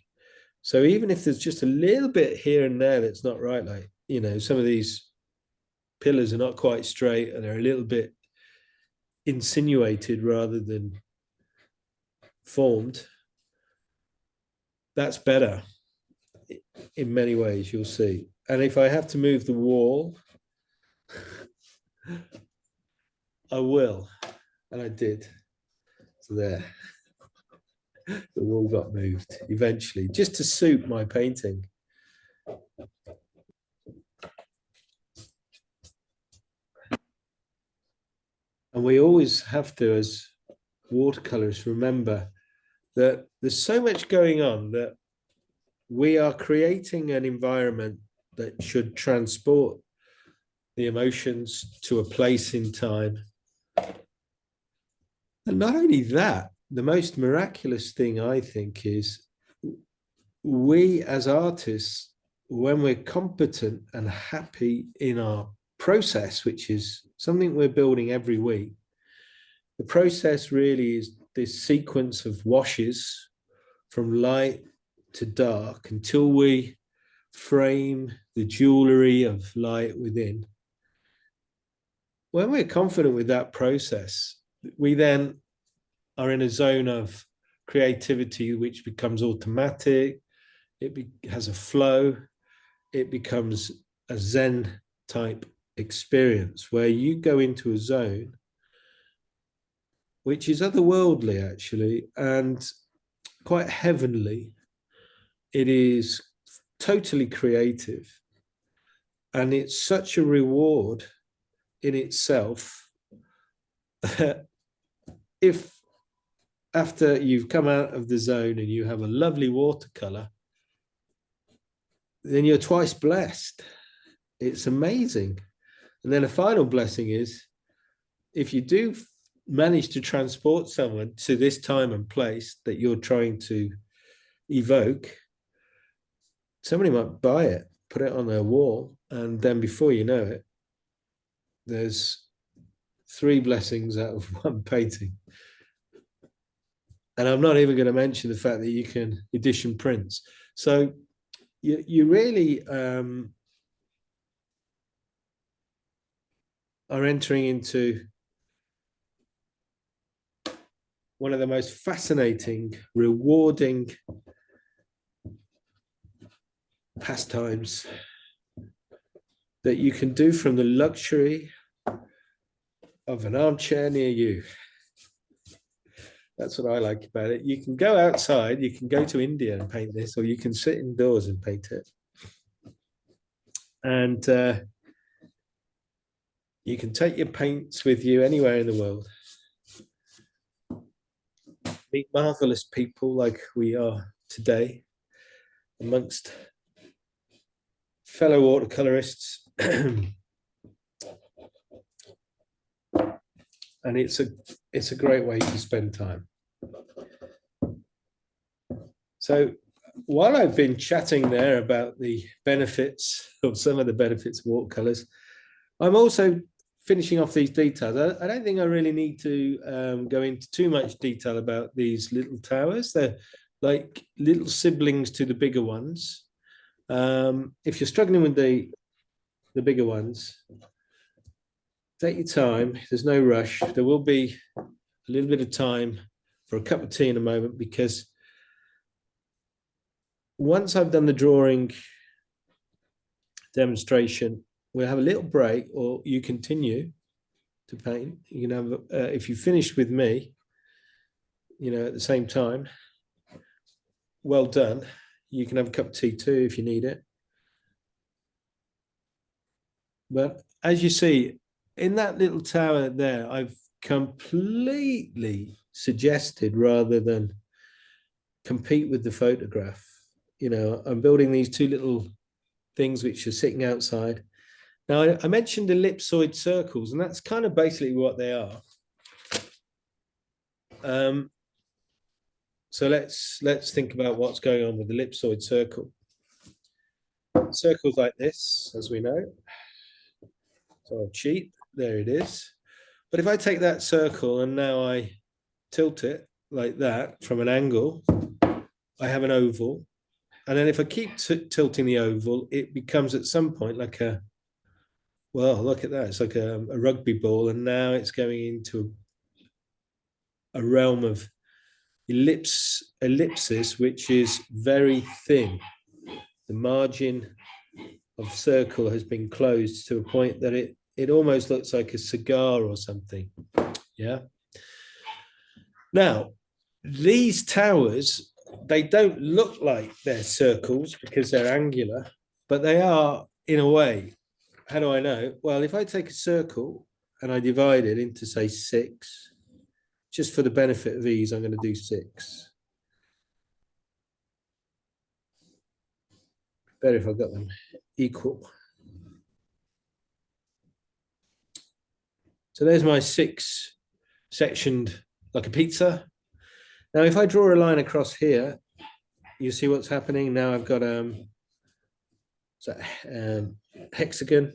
So even if there's just a little bit here and there that's not right, like, some of these pillars are not quite straight and they're a little bit insinuated rather than formed, that's better in many ways, you'll see. And if I have to move the wall, I will, and I did. So there, the wall got moved eventually, just to suit my painting. And we always have to, as watercolorists, remember that there's so much going on that we are creating an environment that should transport the emotions to a place in time. And not only that, the most miraculous thing, I think, is we as artists, when we're competent and happy in our process, which is something we're building every week, the process really is this sequence of washes from light to dark until we frame the jewelry of light within. When we're confident with that process, we then are in a zone of creativity which becomes automatic, it has a flow, it becomes a Zen type experience where you go into a zone which is otherworldly, actually, and quite heavenly. It is totally creative, and it's such a reward in itself that if after you've come out of the zone and you have a lovely watercolor, then you're twice blessed. It's amazing. And then a final blessing is, if you do manage to transport someone to this time and place that you're trying to evoke, somebody might buy it, put it on their wall, and then before you know it, there's 3 blessings out of 1 painting. And I'm not even going to mention the fact that you can edition prints. So you really are entering into one of the most fascinating, rewarding pastimes that you can do from the luxury of an armchair near you. That's what I like about it. You can go outside, you can go to India and paint this, or you can sit indoors and paint it. And you can take your paints with you anywhere in the world. Meet marvelous people like we are today amongst fellow watercolorists. And it's a great way to spend time. So while I've been chatting there about the benefits of some of the benefits of watercolors, I'm also finishing off these details. I don't think I really need to go into too much detail about these little towers. They're like little siblings to the bigger ones. If you're struggling with the bigger ones, take your time. There's no rush. There will be a little bit of time for a cup of tea in a moment, because once I've done the drawing demonstration, we'll have a little break, or you continue to paint. You can have, if you finish with me, you know, at the same time, well done. You can have a cup of tea too if you need it. But as you see, in that little tower there, I've completely suggested, rather than compete with the photograph, you know, I'm building these two little things which are sitting outside. Now, I mentioned ellipsoid circles, and that's kind of basically what they are. So let's think about what's going on with the ellipsoid circle. Circles like this, as we know. So I'll cheat. There it is. But if I take that circle and now I tilt it like that from an angle, I have an oval. And then if I keep tilting the oval, it becomes at some point like a, well, look at that. It's like a rugby ball. And now it's going into a realm of ellipsis, which is very thin. The margin of circle has been closed to a point that it almost looks like a cigar or something. Yeah. Now, these towers, they don't look like they're circles because they're angular, but they are in a way. How do I know? Well, if I take a circle and I divide it into, say, 6, just for the benefit of ease, I'm going to do 6. Better if I got them equal. So there's my 6 sectioned like a pizza. Now, if I draw a line across here, you see what's happening. Now I've got hexagon.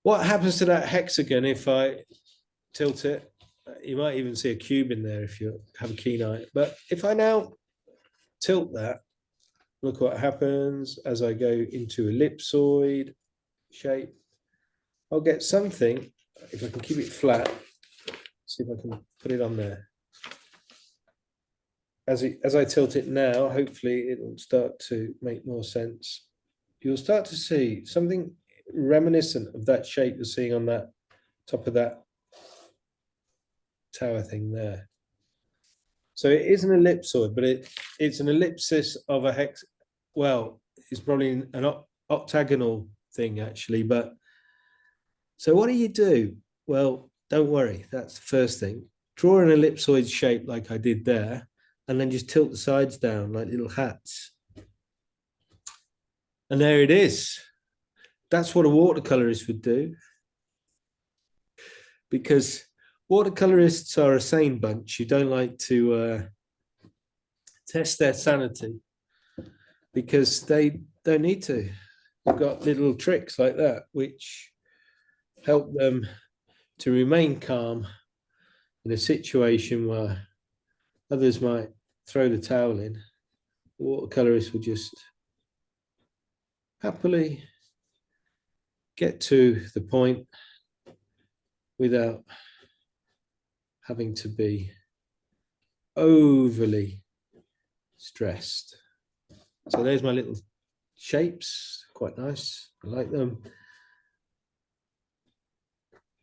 What happens to that hexagon if I tilt it? You might even see a cube in there if you have a keen eye. But if I now tilt that, look what happens as I go into ellipsoid shape. I'll get something, if I can keep it flat, see if I can put it on there. As I tilt it now, hopefully it will start to make more sense. You'll start to see something reminiscent of that shape you're seeing on that top of that tower thing there. So it is an ellipsoid, but it's an ellipsis of a hex. Well, it's probably an octagonal thing actually, but so what do? Well, don't worry, that's the first thing. Draw an ellipsoid shape like I did there, and then just tilt the sides down like little hats. And there it is. That's what a watercolorist would do. Because watercolorists are a sane bunch. You don't like to test their sanity because they don't need to. They've got little tricks like that which help them to remain calm in a situation where others might throw the towel in. Watercolorists will just happily get to the point without having to be overly stressed. So there's my little shapes, quite nice. I like them.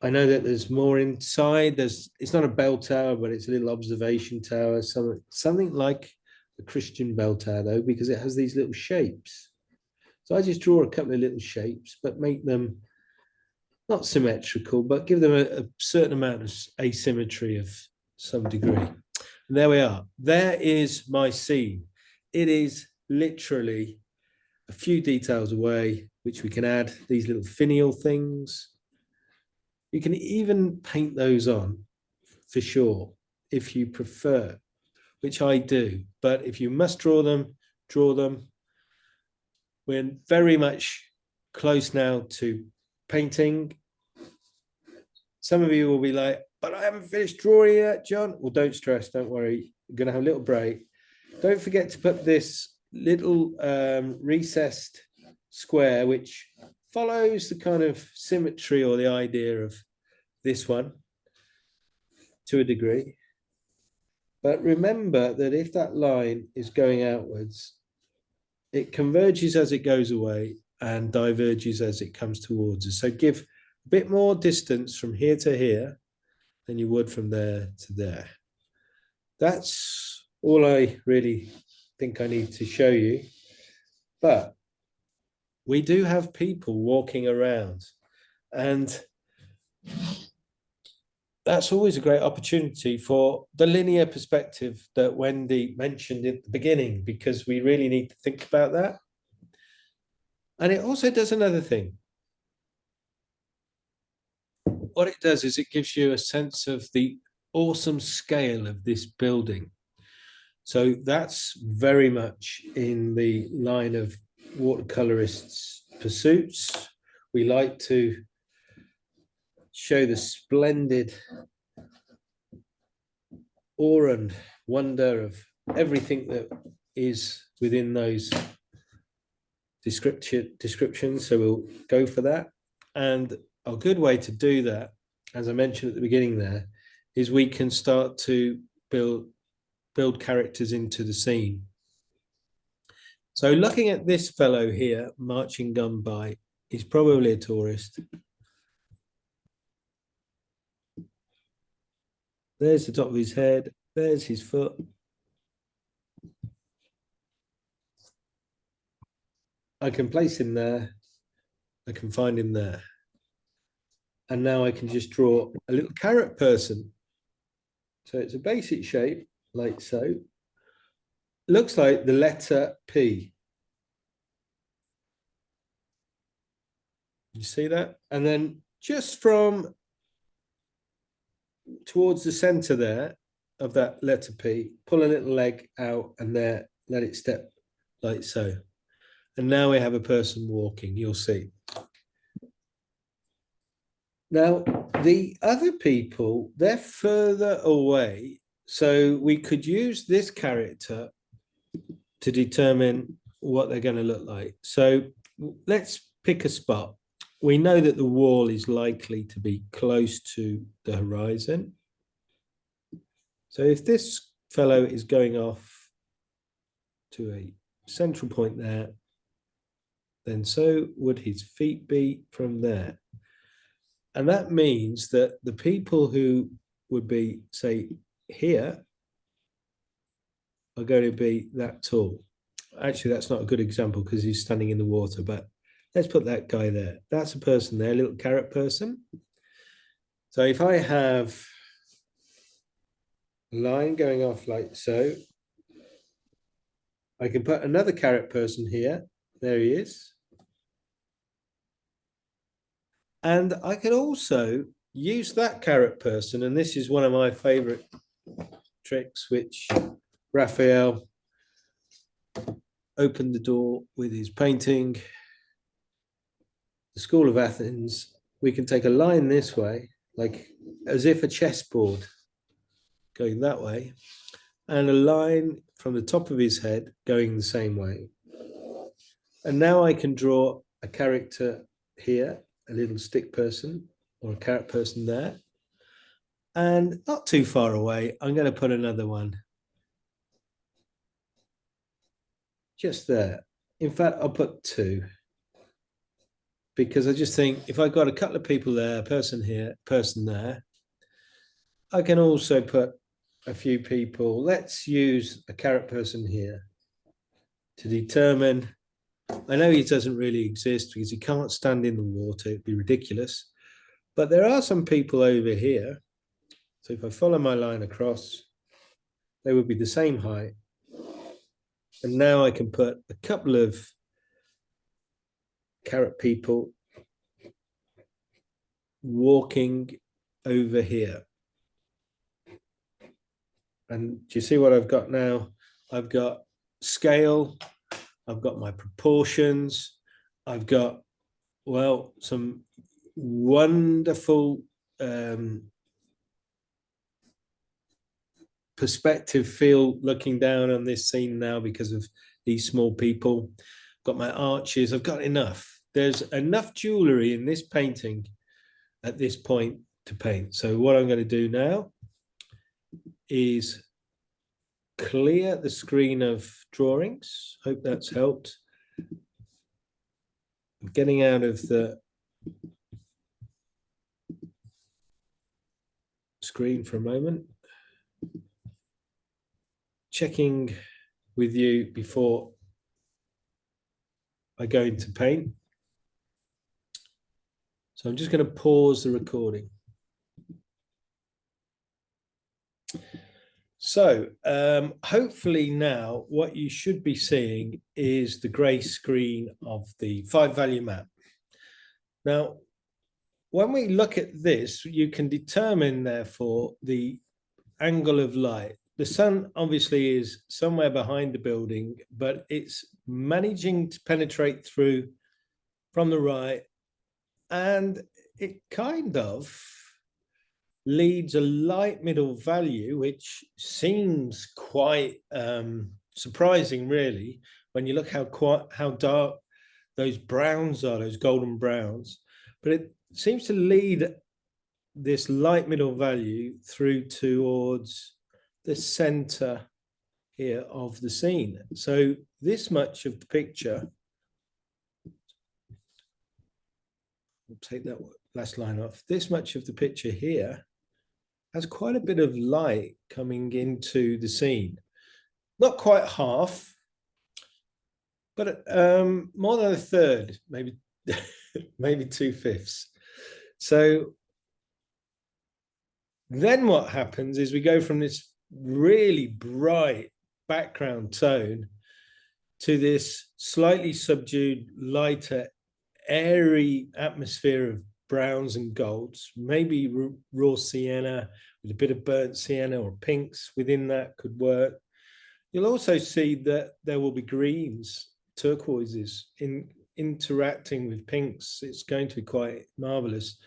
I know that there's more inside. It's not a bell tower, but it's a little observation tower, something like a Christian bell tower, though, because it has these little shapes. So I just draw a couple of little shapes, but make them not symmetrical, but give them a certain amount of asymmetry of some degree. And there we are. There is my scene. It is literally a few details away, which we can add these little finial things. You can even paint those on for sure, if you prefer, which I do. But if you must draw them, draw them. We're very much close now to painting. Some of you will be like, but I haven't finished drawing yet, John. Well, don't stress, don't worry. You're going to have a little break. Don't forget to put this little recessed square, which follows the kind of symmetry or the idea of this one to a degree. But remember that if that line is going outwards, it converges as it goes away and diverges as it comes towards us. So give a bit more distance from here to here than you would from there to there. That's all I really think I need to show you. But we do have people walking around, and that's always a great opportunity for the linear perspective that Wendy mentioned at the beginning, because we really need to think about that. And it also does another thing. What it does is it gives you a sense of the awesome scale of this building. So that's very much in the line of watercolorists' pursuits. We like to show the splendid awe and wonder of everything that is within those descriptions. So we'll go for that. And a good way to do that, as I mentioned at the beginning there, is we can start to build characters into the scene. So looking at this fellow here marching gun by, he's probably a tourist. There's the top of his head, there's his foot. I can place him there, I can find him there. And now I can just draw a little carrot person. So it's a basic shape, like so. Looks like the letter P. You see that? And then just from towards the center there of that letter P, pull a little leg out and there, let it step like so. And now we have a person walking, you'll see. Now, the other people, they're further away. So we could use this character to determine what they're going to look like. So let's pick a spot. We know that the wall is likely to be close to the horizon. So if this fellow is going off to a central point there, then so would his feet be from there. And that means that the people who would be, say, here are going to be that tall. Actually, that's not a good example because he's standing in the water, but let's put that guy there. That's a person there, a little carrot person. So if I have a line going off like so, I can put another carrot person here. There he is. And I can also use that carrot person, and this is one of my favorite tricks, which Raphael opened the door with his painting, the School of Athens. We can take a line this way, like as if a chessboard going that way, and a line from the top of his head going the same way. And now I can draw a character here a little stick person or a carrot person there. And not too far away, I'm going to put another one just there. In fact, I'll put two, because I just think if I've got a couple of people there, a person here, person there, I can also put a few people. Let's use a carrot person here to determine. I know he doesn't really exist because he can't stand in the water. It'd be ridiculous. But there are some people over here. So if I follow my line across, they would be the same height. And now I can put a couple of carrot people walking over here. And do you see what I've got now? I've got scale, I've got my proportions, I've got, well, some wonderful perspective feel looking down on this scene now because of these small people. Got my arches, I've got enough. There's enough jewelry in this painting at this point to paint. So what I'm going to do now is clear the screen of drawings. Hope that's helped. I'm getting out of the screen for a moment. Checking with you before I go into paint. So I'm just going to pause the recording. So hopefully now what you should be seeing is the grey screen of the 5-value map. Now, when we look at this, you can determine, therefore, the angle of light. The sun obviously is somewhere behind the building, but it's managing to penetrate through from the right, and it kind of leads a light middle value, which seems quite surprising, really, when you look how dark those browns are, those golden browns. But it seems to lead this light middle value through towards the center here of the scene. So this much of the picture, I'll take that last line off, this much of the picture here has quite a bit of light coming into the scene. Not quite half, but more than a third, maybe maybe 2/5. So then what happens is we go from this really bright background tone to this slightly subdued, lighter, airy atmosphere of browns and golds, maybe raw sienna with a bit of burnt sienna or pinks within that could work. You'll also see that there will be greens, turquoises interacting with pinks. It's going to be quite marvelous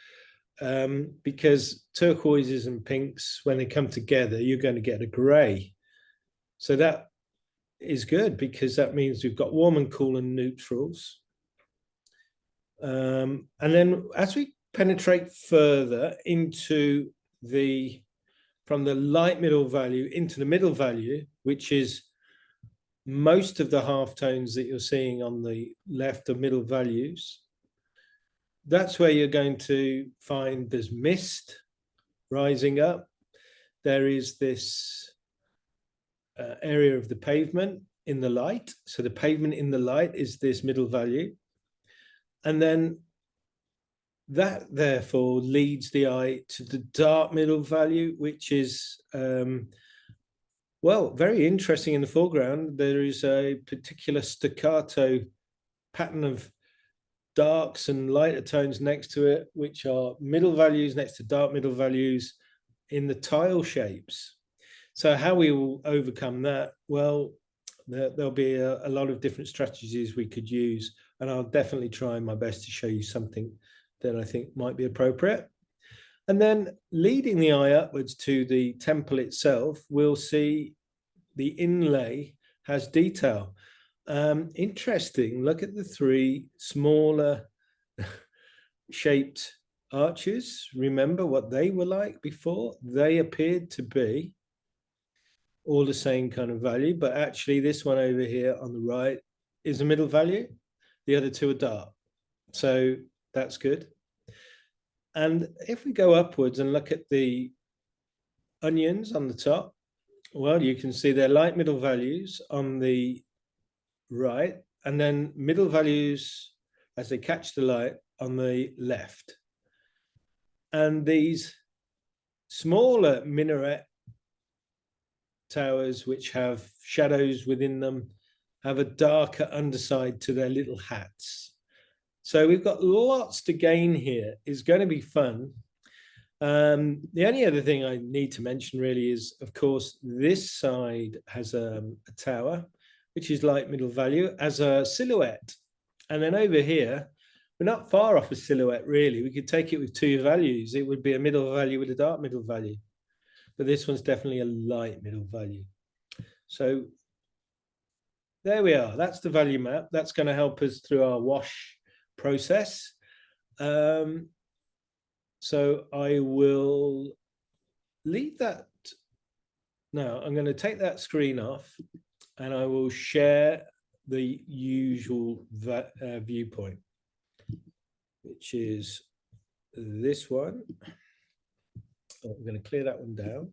because turquoises and pinks, when they come together, you're going to get a gray. So that is good because that means we've got warm and cool and neutrals. And then as we penetrate further into from the light middle value into the middle value, which is most of the halftones that you're seeing on the left of middle values, that's where you're going to find there's mist rising up. There is this area of the pavement in the light. So the pavement in the light is this middle value. And then that therefore leads the eye to the dark middle value, which is, well, very interesting in the foreground. There is a particular staccato pattern of darks and lighter tones next to it, which are middle values next to dark middle values in the tile shapes. So how we will overcome that? Well, there'll be a lot of different strategies we could use, and I'll definitely try my best to show you something that I think might be appropriate. And then leading the eye upwards to the temple itself, we'll see the inlay has detail. Interesting, look at the three smaller shaped arches, remember what they were like before? They appeared to be all the same kind of value, but actually this one over here on the right is a middle value. The other two are dark. So that's good. And if we go upwards and look at the onions on the top, well, you can see they're light middle values on the right, and then middle values as they catch the light on the left. And these smaller minaret towers, which have shadows within them, have a darker underside to their little hats. So we've got lots to gain here. It's going to be fun. The only other thing I need to mention really is, of course, this side has a tower, which is light middle value as a silhouette. And then over here, we're not far off a silhouette, really. We could take it with two values. It would be a middle value with a dark middle value. But this one's definitely a light middle value. So there we are. That's the value map. That's going to help us through our wash process. So I will leave that. Now I'm going to take that screen off and I will share the usual viewpoint, which is this one. Oh, I'm going to clear that one down.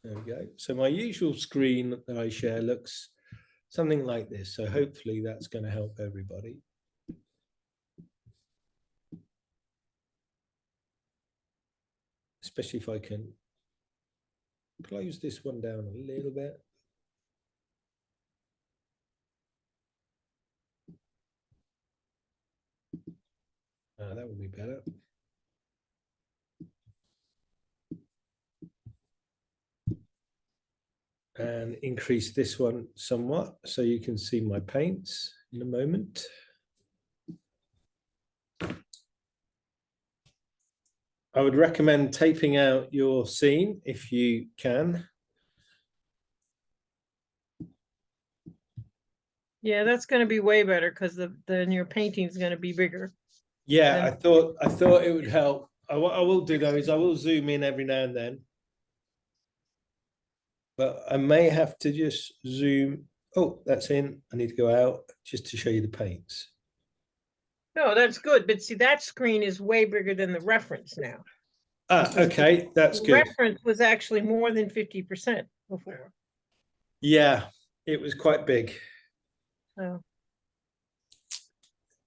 There we go. So my usual screen that I share looks something like this. So hopefully that's going to help everybody. Especially if I can close this one down a little bit. That would be better. And increase this one somewhat so you can see my paints in a moment. I would recommend taping out your scene if you can. Yeah, that's going to be way better because then your painting is going to be bigger. Yeah, I thought it would help. What I will do though is I will zoom in every now and then, but I may have to just zoom. Oh, that's in. I need to go out just to show you the paints. No, that's good. But see, that screen is way bigger than the reference now. Ah, okay, that's The good. reference was actually more than 50% before. Yeah, it was quite big. So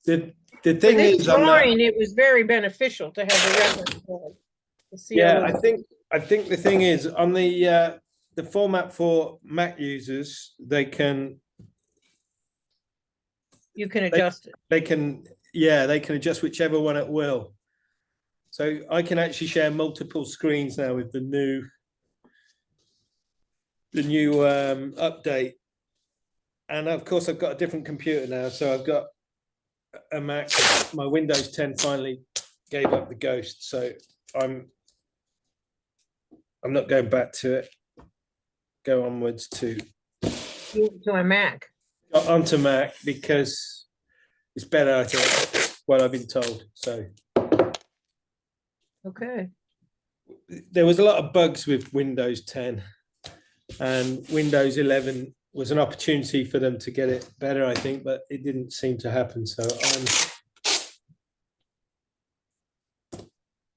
The for thing this is, on that, drawing, it was very beneficial to have the reference. To see all yeah, of I think the thing is on the format for Mac users, they can you can adjust it. they can adjust whichever one at will. So I can actually share multiple screens now with the new update. And of course I've got a different computer now, so I've got a Mac. My Windows 10 finally gave up the ghost, so I'm not going back to it. Go onwards to a Mac. Onto Mac because it's better, I think, what I've been told. So okay. There was a lot of bugs with Windows 10, and Windows 11 was an opportunity for them to get it better, I think, but it didn't seem to happen. So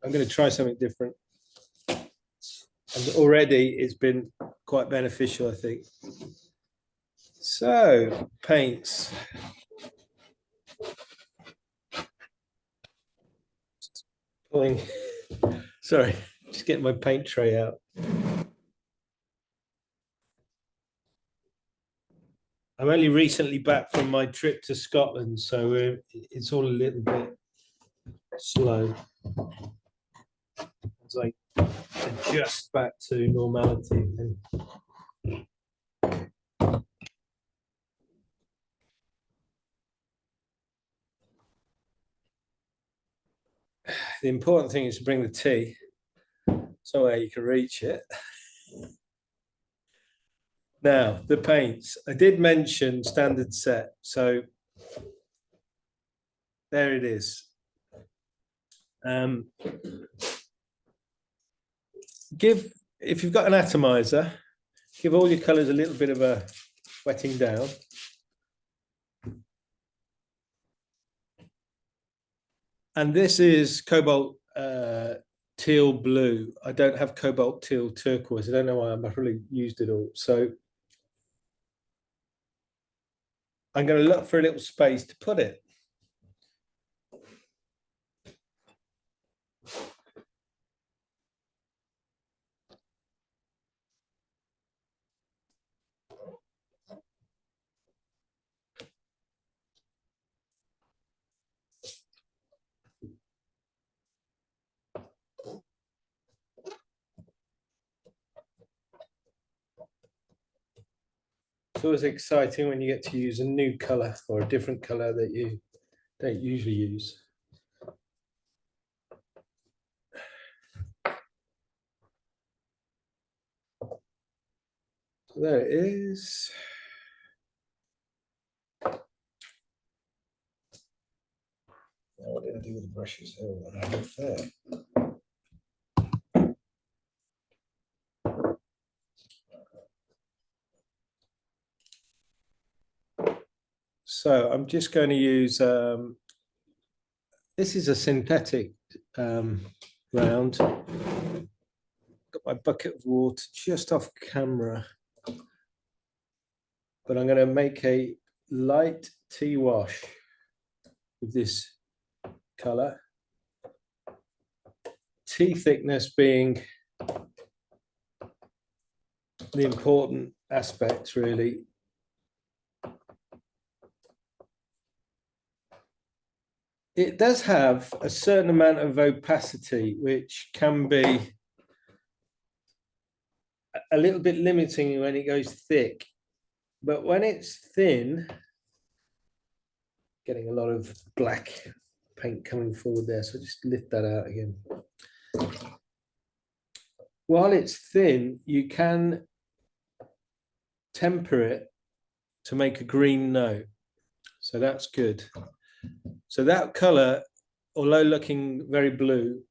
I'm going to try something different. And already it's been quite beneficial, I think. So, paints. Pulling, sorry, just getting my paint tray out. I'm only recently back from my trip to Scotland, so it's all a little bit slow as I adjust back to normality. The important thing is to bring the tea somewhere you can reach it. Now, the paints. I did mention standard set, so there it is. If you've got an atomizer, give all your colors a little bit of a wetting down. And this is cobalt teal blue. I don't have cobalt teal turquoise. I don't know why I've really used it all. So I'm going to look for a little space to put it. It's always exciting when you get to use a new color or a different color that you don't usually use. So there it is. Now, what did I do with the brushes? Oh, I have there. So I'm just going to use, this is a synthetic round. Got my bucket of water just off camera. But I'm going to make a light tea wash with this color. Tea thickness being the important aspect, really. It does have a certain amount of opacity, which can be a little bit limiting when it goes thick. But when it's thin, getting a lot of black paint coming forward there, so just lift that out again. While it's thin, you can temper it to make a green note. So that's good. So that color, although looking very blue,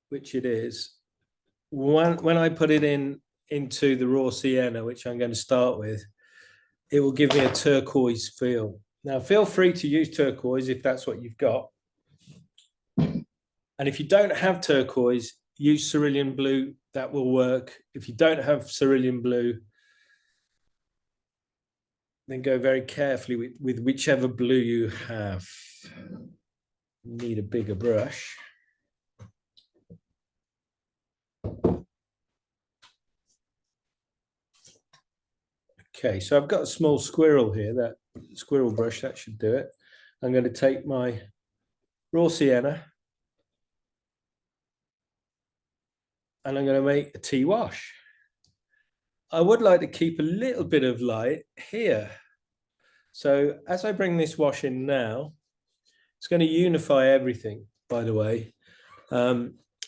which it is, when I put it into the raw sienna, which I'm going to start with, it will give me a turquoise feel. Now, feel free to use turquoise if that's what you've got. And if you don't have turquoise, use cerulean blue. That will work. If you don't have cerulean blue, then go very carefully with whichever blue you have. You need a bigger brush. Okay, so I've got a small squirrel here, that squirrel brush, that should do it. I'm going to take my raw sienna and I'm going to make a tea wash. I would like to keep a little bit of light here. So as I bring this wash in now, it's going to unify everything, by the way.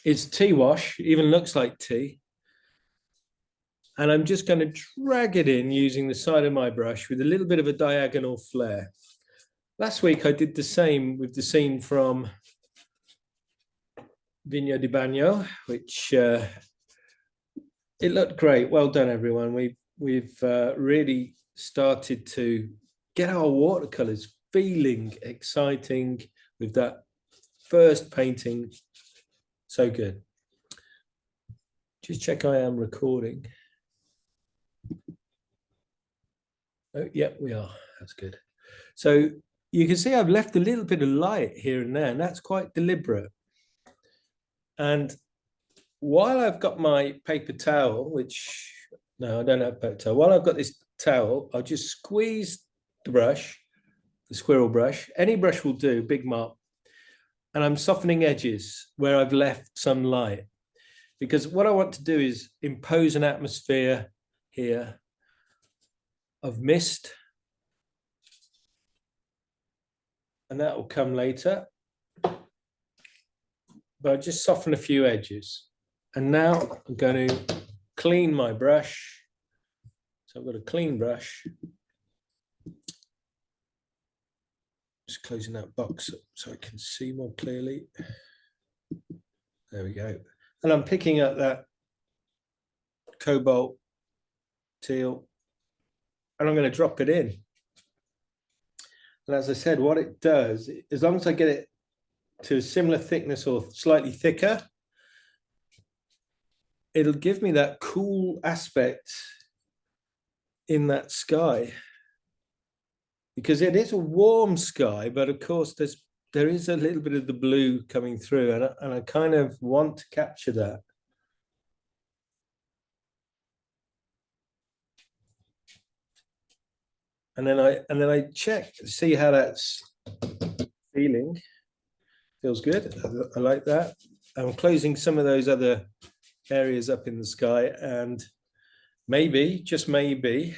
It's tea wash, it even looks like tea. And I'm just going to drag it in using the side of my brush with a little bit of a diagonal flare. Last week, I did the same with the scene from Vigno di Bagno, which it looked great. Well done, everyone. We've really started to get our watercolors feeling exciting with that first painting. So good. Just check I am recording. Oh, yeah, we are. That's good. So you can see I've left a little bit of light here and there, and that's quite deliberate. And while I've got my paper towel, which, no, I don't have a paper towel. While I've got this towel, I'll just squeeze the brush, the squirrel brush. Any brush will do, big mop. And I'm softening edges where I've left some light. Because what I want to do is impose an atmosphere here of mist, and that will come later, but I'll just soften a few edges. And now I'm going to clean my brush. So I've got a clean brush. Just closing that box up so I can see more clearly. There we go. And I'm picking up that cobalt teal, and I'm going to drop it in. And as I said, what it does, as long as I get it to a similar thickness or slightly thicker, it'll give me that cool aspect in that sky. Because it is a warm sky, but of course there is a little bit of the blue coming through, and I kind of want to capture that. And then I check to see how that's feeling. Feels good. I like that. I'm closing some of those other areas up in the sky, and maybe, just maybe,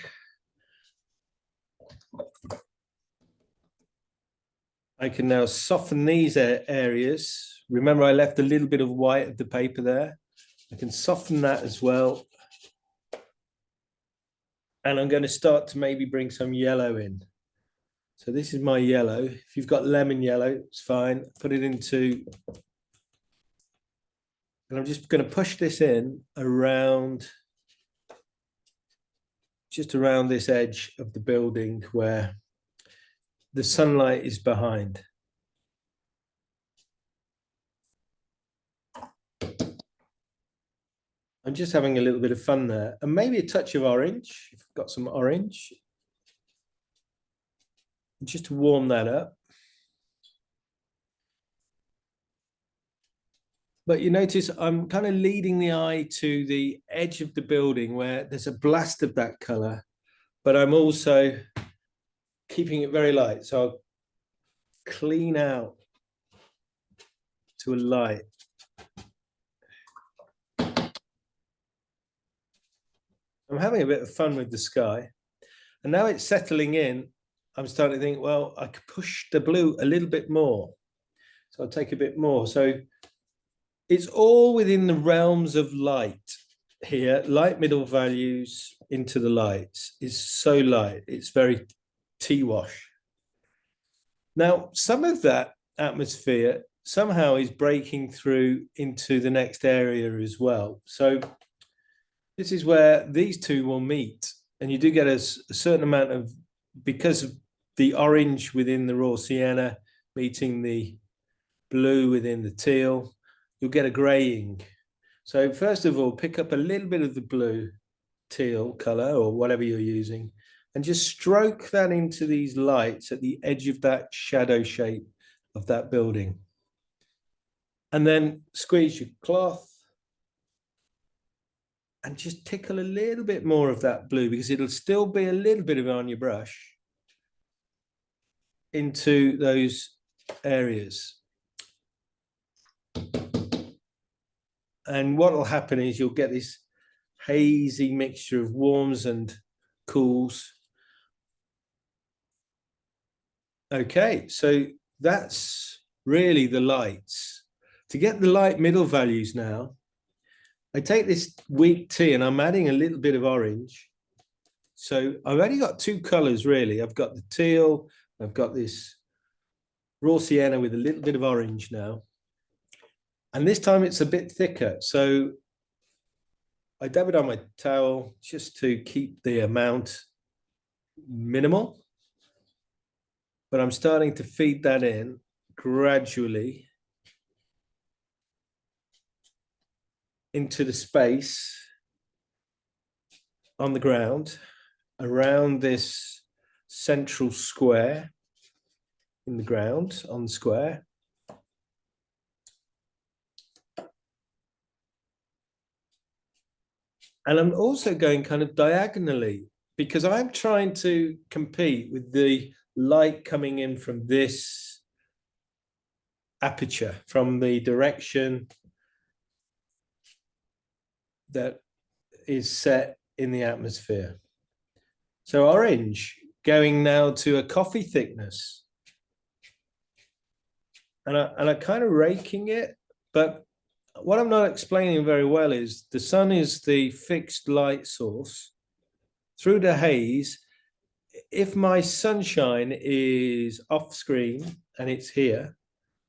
I can now soften these areas. Remember, I left a little bit of white of the paper there. I can soften that as well. And I'm going to start to maybe bring some yellow in. So this is my yellow. If you've got lemon yellow, it's fine. Put it into, and I'm just going to push this in around, just around this edge of the building where the sunlight is behind. I'm just having a little bit of fun there, and maybe a touch of orange, if I've got some orange, just to warm that up. But you notice I'm kind of leading the eye to the edge of the building where there's a blast of that color, but I'm also keeping it very light. So I'll clean out to a light. I'm having a bit of fun with the sky, and now it's settling in. I'm starting to think, well, I could push the blue a little bit more. So I'll take a bit more. So it's all within the realms of light here. Light middle values into the lights is so light. It's very tea-wash. Now, some of that atmosphere somehow is breaking through into the next area as well. So this is where these two will meet, and you do get a certain amount of, because of the orange within the raw sienna meeting the blue within the teal, you'll get a graying. So first of all, pick up a little bit of the blue teal color or whatever you're using, and just stroke that into these lights at the edge of that shadow shape of that building. And then squeeze your cloth and just tickle a little bit more of that blue, because it'll still be a little bit of it on your brush, into those areas. And what will happen is you'll get this hazy mixture of warms and cools. Okay, so that's really the lights. To get the light middle values now, I take this weak tea and I'm adding a little bit of orange. So I've only got two colors really. I've got the teal, I've got this raw sienna with a little bit of orange now. And this time it's a bit thicker. So I dab it on my towel just to keep the amount minimal. But I'm starting to feed that in gradually into the space on the ground around this central square in the ground on the square. And I'm also going kind of diagonally, because I'm trying to compete with the light coming in from this aperture, from the direction that is set in the atmosphere. So orange going now to a coffee thickness. And I kind of raking it, but what I'm not explaining very well is the sun is the fixed light source. Through the haze, if my sunshine is off screen and it's here,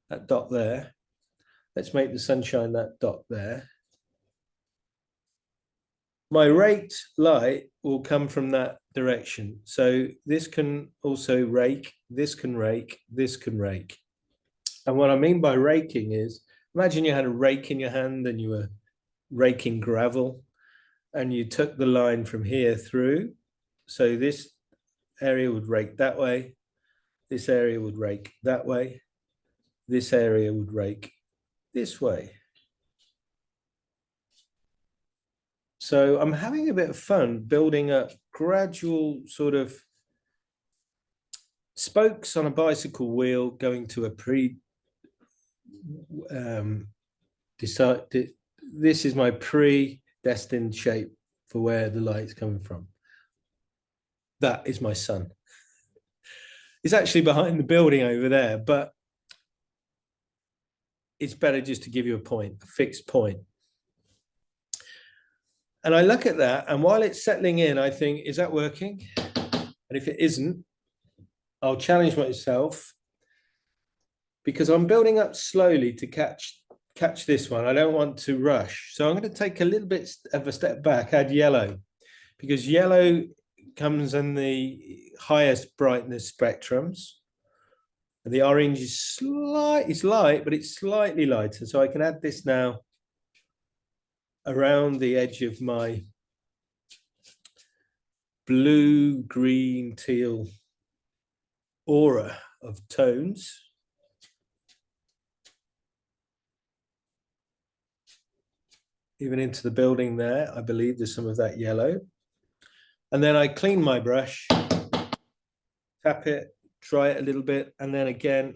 that dot there, Let's make the sunshine that dot there. My raked light will come from that direction. So this can also rake, this can rake, this can rake. And what I mean by raking is, imagine you had a rake in your hand and you were raking gravel and you took the line from here through. So this area would rake that way. This area would rake that way. This area would rake this way. So I'm having a bit of fun building up gradual sort of spokes on a bicycle wheel going to a this is my predestined shape for where the light's coming from. That is my sun. It's actually behind the building over there, but it's better just to give you a point, a fixed point. And I look at that, and while it's settling in, I think, is that working? And if it isn't, I'll challenge myself, because I'm building up slowly to catch this one. I don't want to rush. So I'm going to take a little bit of a step back, add yellow, because yellow comes in the highest brightness spectrums. And the orange is it's light, but it's slightly lighter. So I can add this now around the edge of my blue, green, teal aura of tones. Even into the building there, I believe there's some of that yellow. And then I clean my brush, tap it, dry it a little bit, and then again,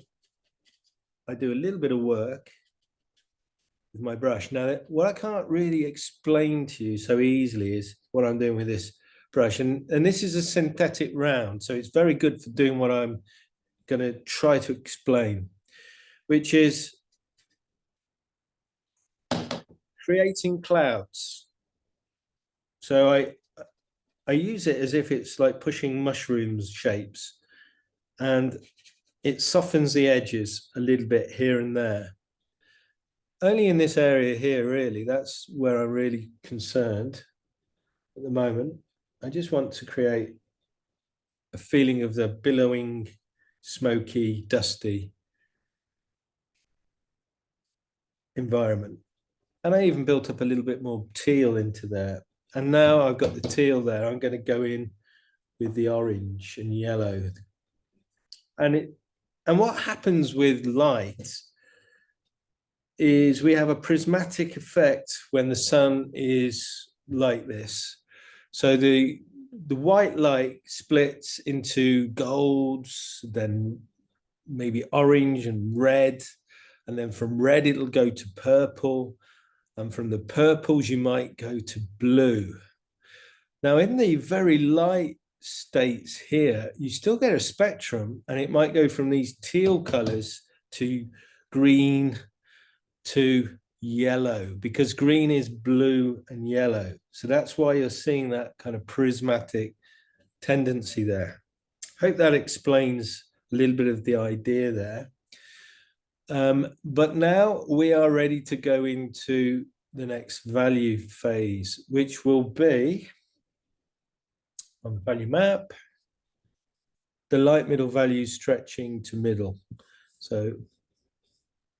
I do a little bit of work with my brush. Now, what I can't really explain to you so easily is what I'm doing with this brush. And this is a synthetic round, so it's very good for doing what I'm going to try to explain, which is creating clouds. So I use it as if it's like pushing mushrooms shapes, and it softens the edges a little bit here and there. Only in this area here, really. That's where I'm really concerned at the moment. I just want to create a feeling of the billowing, smoky, dusty environment. And I even built up a little bit more teal into there. And now I've got the teal there. I'm going to go in with the orange and yellow. And what happens with light is we have a prismatic effect when the sun is like this. So the white light splits into golds, then maybe orange and red, and then from red it'll go to purple, and from the purples you might go to blue. Now in the very light states here, you still get a spectrum, and it might go from these teal colors to green to yellow, because green is blue and yellow. So that's why you're seeing that kind of prismatic tendency there. Hope that explains a little bit of the idea there. But now we are ready to go into the next value phase, which will be on the value map, the light middle value stretching to middle. So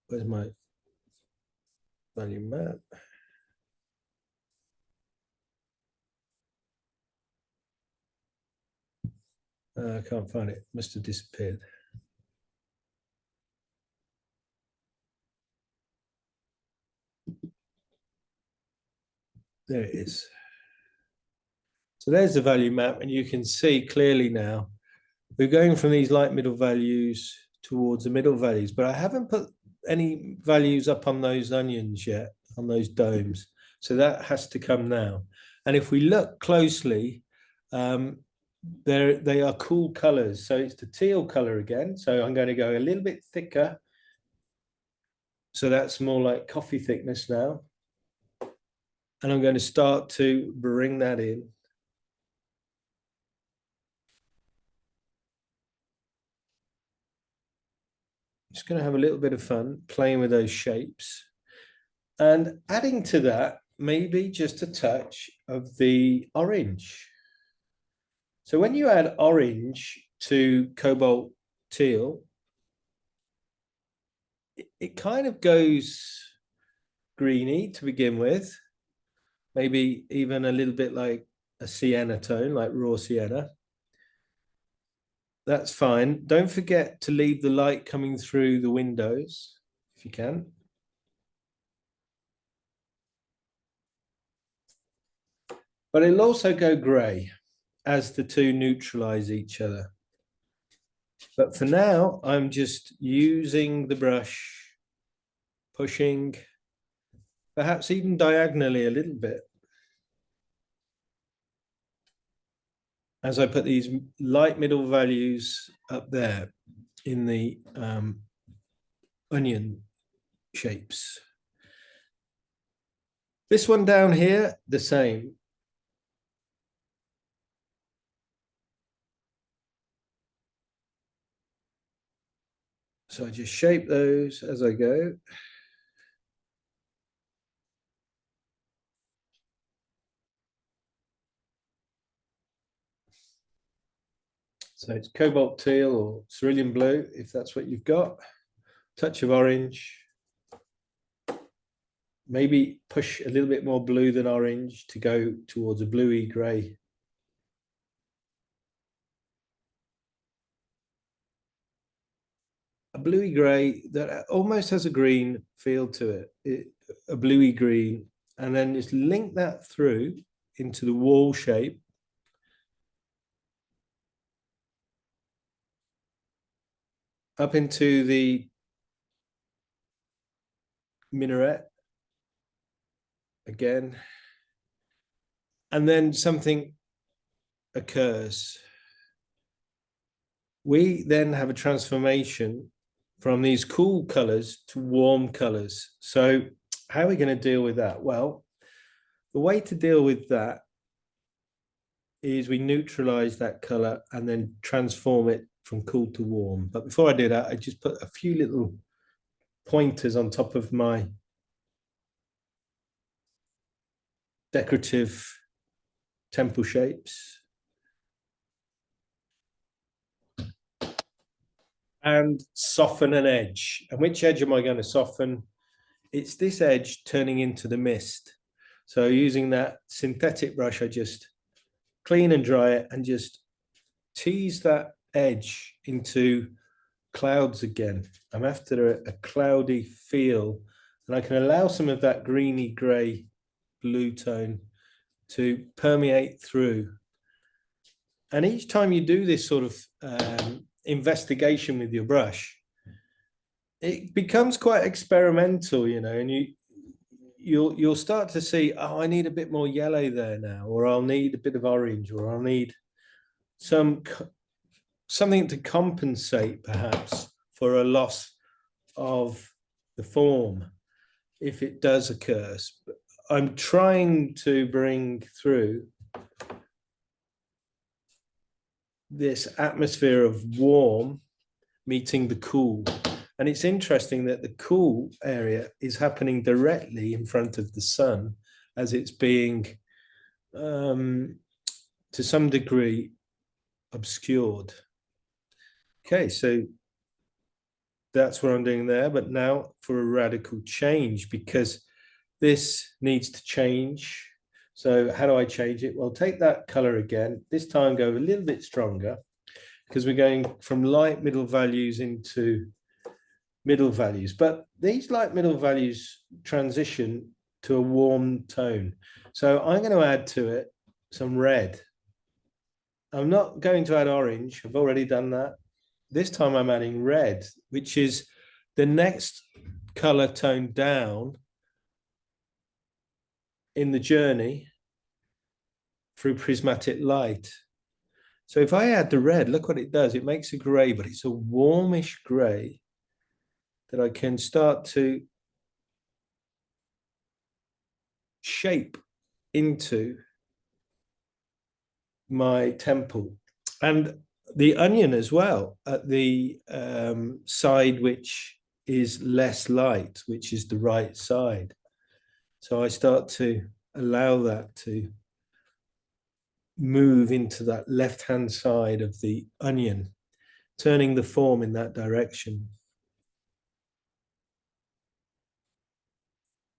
where's my value map? I can't find it. Must have disappeared. There it is. So there's the value map, and you can see clearly now we're going from these light middle values towards the middle values, but I haven't put any values up on those onions yet, on those domes. So that has to come now. And if we look closely, they are cool colors. So it's the teal color again. So I'm going to go a little bit thicker. So that's more like coffee thickness now. And I'm going to start to bring that in. Just going to have a little bit of fun playing with those shapes. And adding to that, maybe just a touch of the orange. So when you add orange to cobalt teal, it kind of goes greeny to begin with, maybe even a little bit like a sienna tone, like raw sienna. That's fine. Don't forget to leave the light coming through the windows if you can. But it'll also go grey as the two neutralize each other. But for now, I'm just using the brush, pushing, perhaps even diagonally a little bit, as I put these light middle values up there in the onion shapes. This one down here, the same. So I just shape those as I go. So it's cobalt teal or cerulean blue, if that's what you've got. Touch of orange. Maybe push a little bit more blue than orange to go towards a bluey grey. A bluey grey that almost has a green feel to it, a bluey green, and then just link that through into the wall shape. Up into the minaret again, and then something occurs. We then have a transformation from these cool colors to warm colors. So how are we going to deal with that? Well, the way to deal with that is we neutralize that color and then transform it from cool to warm. But before I do that, I just put a few little pointers on top of my decorative temple shapes. And soften an edge. And which edge am I going to soften? It's this edge turning into the mist. So using that synthetic brush, I just clean and dry it and just tease that edge into clouds again. I'm after a cloudy feel, and I can allow some of that greeny gray blue tone to permeate through. And each time you do this sort of investigation with your brush, it becomes quite experimental, you know, and you'll start to see, oh, I need a bit more yellow there now, or I'll need a bit of orange, or I'll need something to compensate perhaps for a loss of the form if it does occur. I'm trying to bring through this atmosphere of warm meeting the cool. And it's interesting that the cool area is happening directly in front of the sun as it's being, to some degree, obscured. Okay, so that's what I'm doing there. But now for a radical change, because this needs to change. So how do I change it? Well, take that color again. This time go a little bit stronger, because we're going from light middle values into middle values. But these light middle values transition to a warm tone. So I'm going to add to it some red. I'm not going to add orange. I've already done that. This time I'm adding red, which is the next color tone down in the journey through prismatic light. So if I add the red, look what it does. It makes a gray, but it's a warmish gray that I can start to shape into my temple. And the onion as well, at the side which is less light, which is the right side. So I start to allow that to move into that left-hand side of the onion, turning the form in that direction.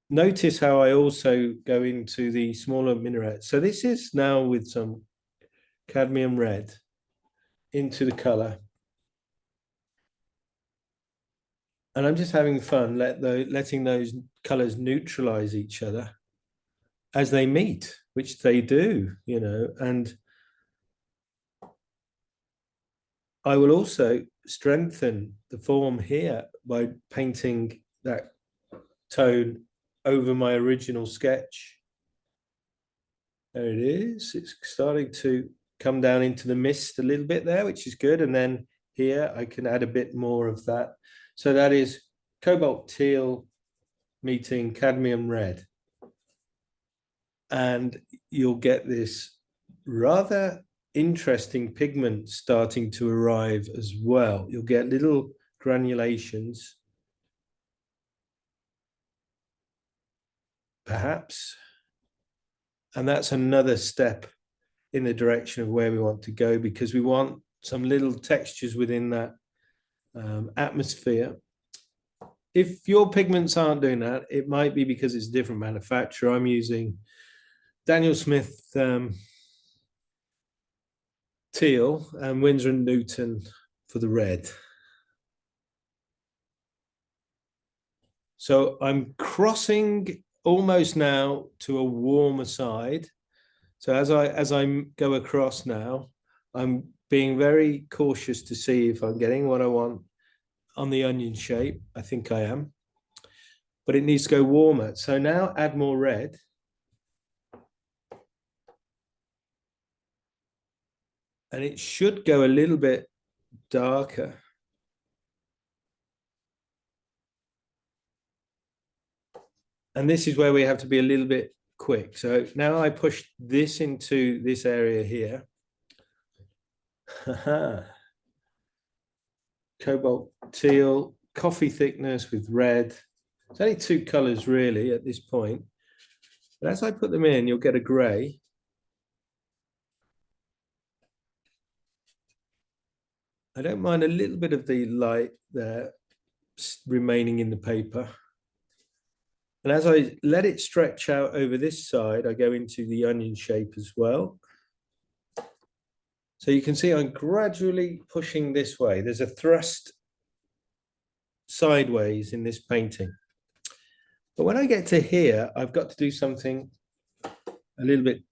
Notice how I also go into the smaller minaret. So this is now with some cadmium red into the color. And I'm just having fun letting those colors neutralize each other as they meet, which they do, you know. And I will also strengthen the form here by painting that tone over my original sketch. There it is. It's starting to come down into the mist a little bit there, which is good. And then here I can add a bit more of that. So that is cobalt teal meeting cadmium red. And you'll get this rather interesting pigment starting to arrive as well. You'll get little granulations, perhaps. And that's another step in the direction of where we want to go, because we want some little textures within that atmosphere. If your pigments aren't doing that, it might be because it's a different manufacturer. I'm using Daniel Smith teal and Winsor & Newton for the red. So I'm crossing almost now to a warmer side. So as I go across now, I'm being very cautious to see if I'm getting what I want on the onion shape. I think I am, but it needs to go warmer. So now add more red. And it should go a little bit darker. And this is where we have to be a little bit quick. So now I push this into this area here. Cobalt teal, coffee thickness with red. It's only two colors really at this point. But as I put them in, you'll get a gray. I don't mind a little bit of the light there remaining in the paper. And as I let it stretch out over this side, I go into the onion shape as well. So you can see I'm gradually pushing this way. There's a thrust sideways in this painting. But when I get to here, I've got to do something a little bit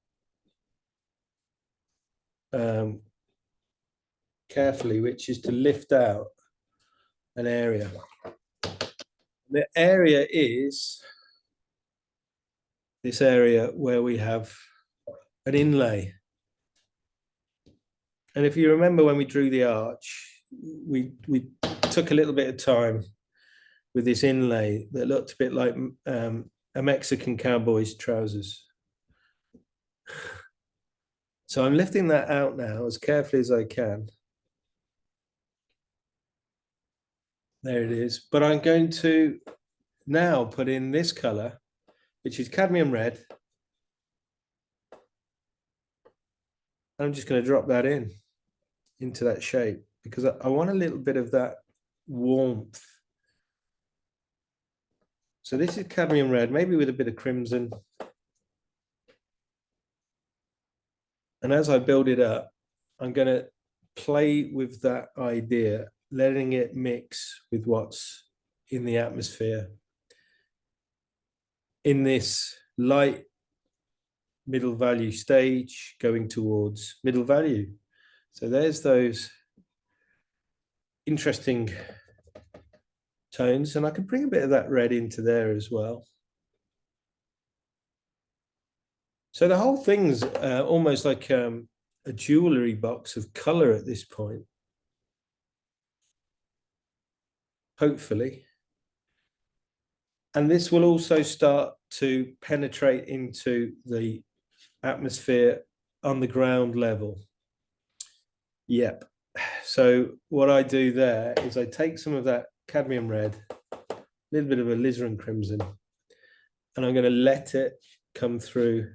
carefully, which is to lift out an area. The area is this area where we have an inlay. And if you remember when we drew the arch, we took a little bit of time with this inlay that looked a bit like a Mexican cowboy's trousers. So I'm lifting that out now as carefully as I can. There it is. But I'm going to now put in this color, which is cadmium red. I'm just going to drop that into that shape because I want a little bit of that warmth. So this is cadmium red, maybe with a bit of crimson. And as I build it up, I'm going to play with that idea, letting it mix with what's in the atmosphere in this light middle value stage going towards middle value. So there's those interesting tones, and I can bring a bit of that red into there as well. So the whole thing's almost like a jewelry box of color at this point. Hopefully. And this will also start to penetrate into the atmosphere on the ground level. Yep. So what I do there is I take some of that cadmium red, a little bit of alizarin crimson, and I'm going to let it come through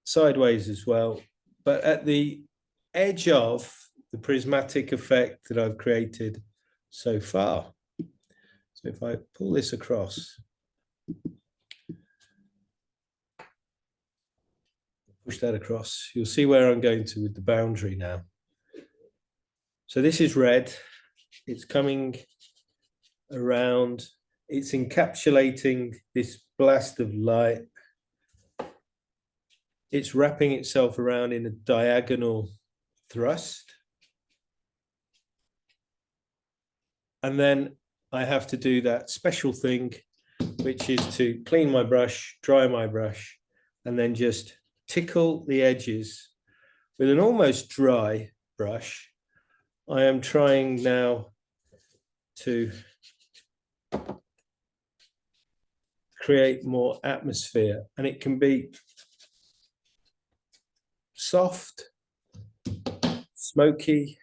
sideways as well, but at the edge of the prismatic effect that I've created so far. So if I pull this across, push that across, you'll see where I'm going to with the boundary now. So this is red, it's coming around, it's encapsulating this blast of light. It's wrapping itself around in a diagonal thrust. And then I have to do that special thing, which is to clean my brush, dry my brush, and then just tickle the edges with an almost dry brush. I am trying now to create more atmosphere, and it can be soft, smoky,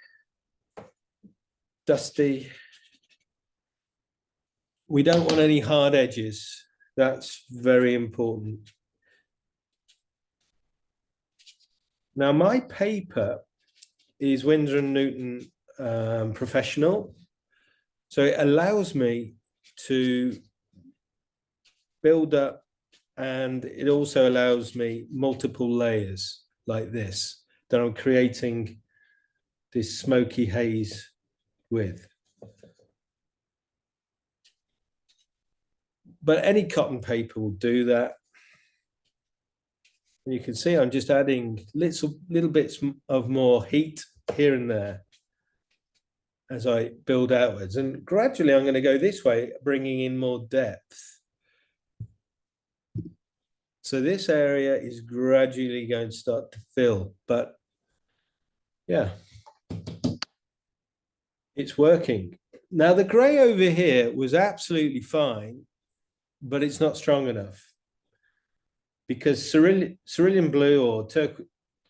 dusty. We don't want any hard edges. That's very important. Now, my paper is Winsor & Newton Professional. So it allows me to build up, and it also allows me multiple layers like this that I'm creating this smoky haze with. But any cotton paper will do that. And you can see I'm just adding little bits of more heat here and there as I build outwards. And gradually I'm going to go this way, bringing in more depth. So this area is gradually going to start to fill, but yeah, it's working. Now the gray over here was absolutely fine, but it's not strong enough because cerulean blue or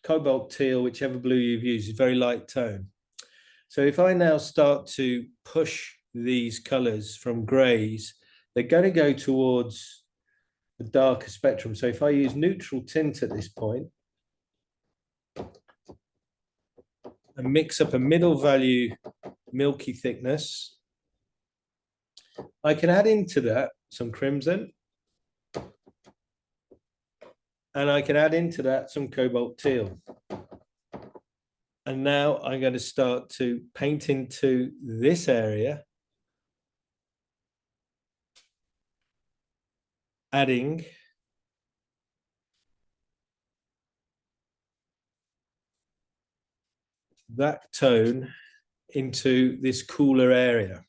cobalt teal, whichever blue you've used, is very light tone. So if I now start to push these colors from grays, they're going to go towards a darker spectrum. So if I use neutral tint at this point and mix up a middle value milky thickness, I can add into that some crimson, and I can add into that some cobalt teal. And now I'm going to start to paint into this area, adding that tone into this cooler area.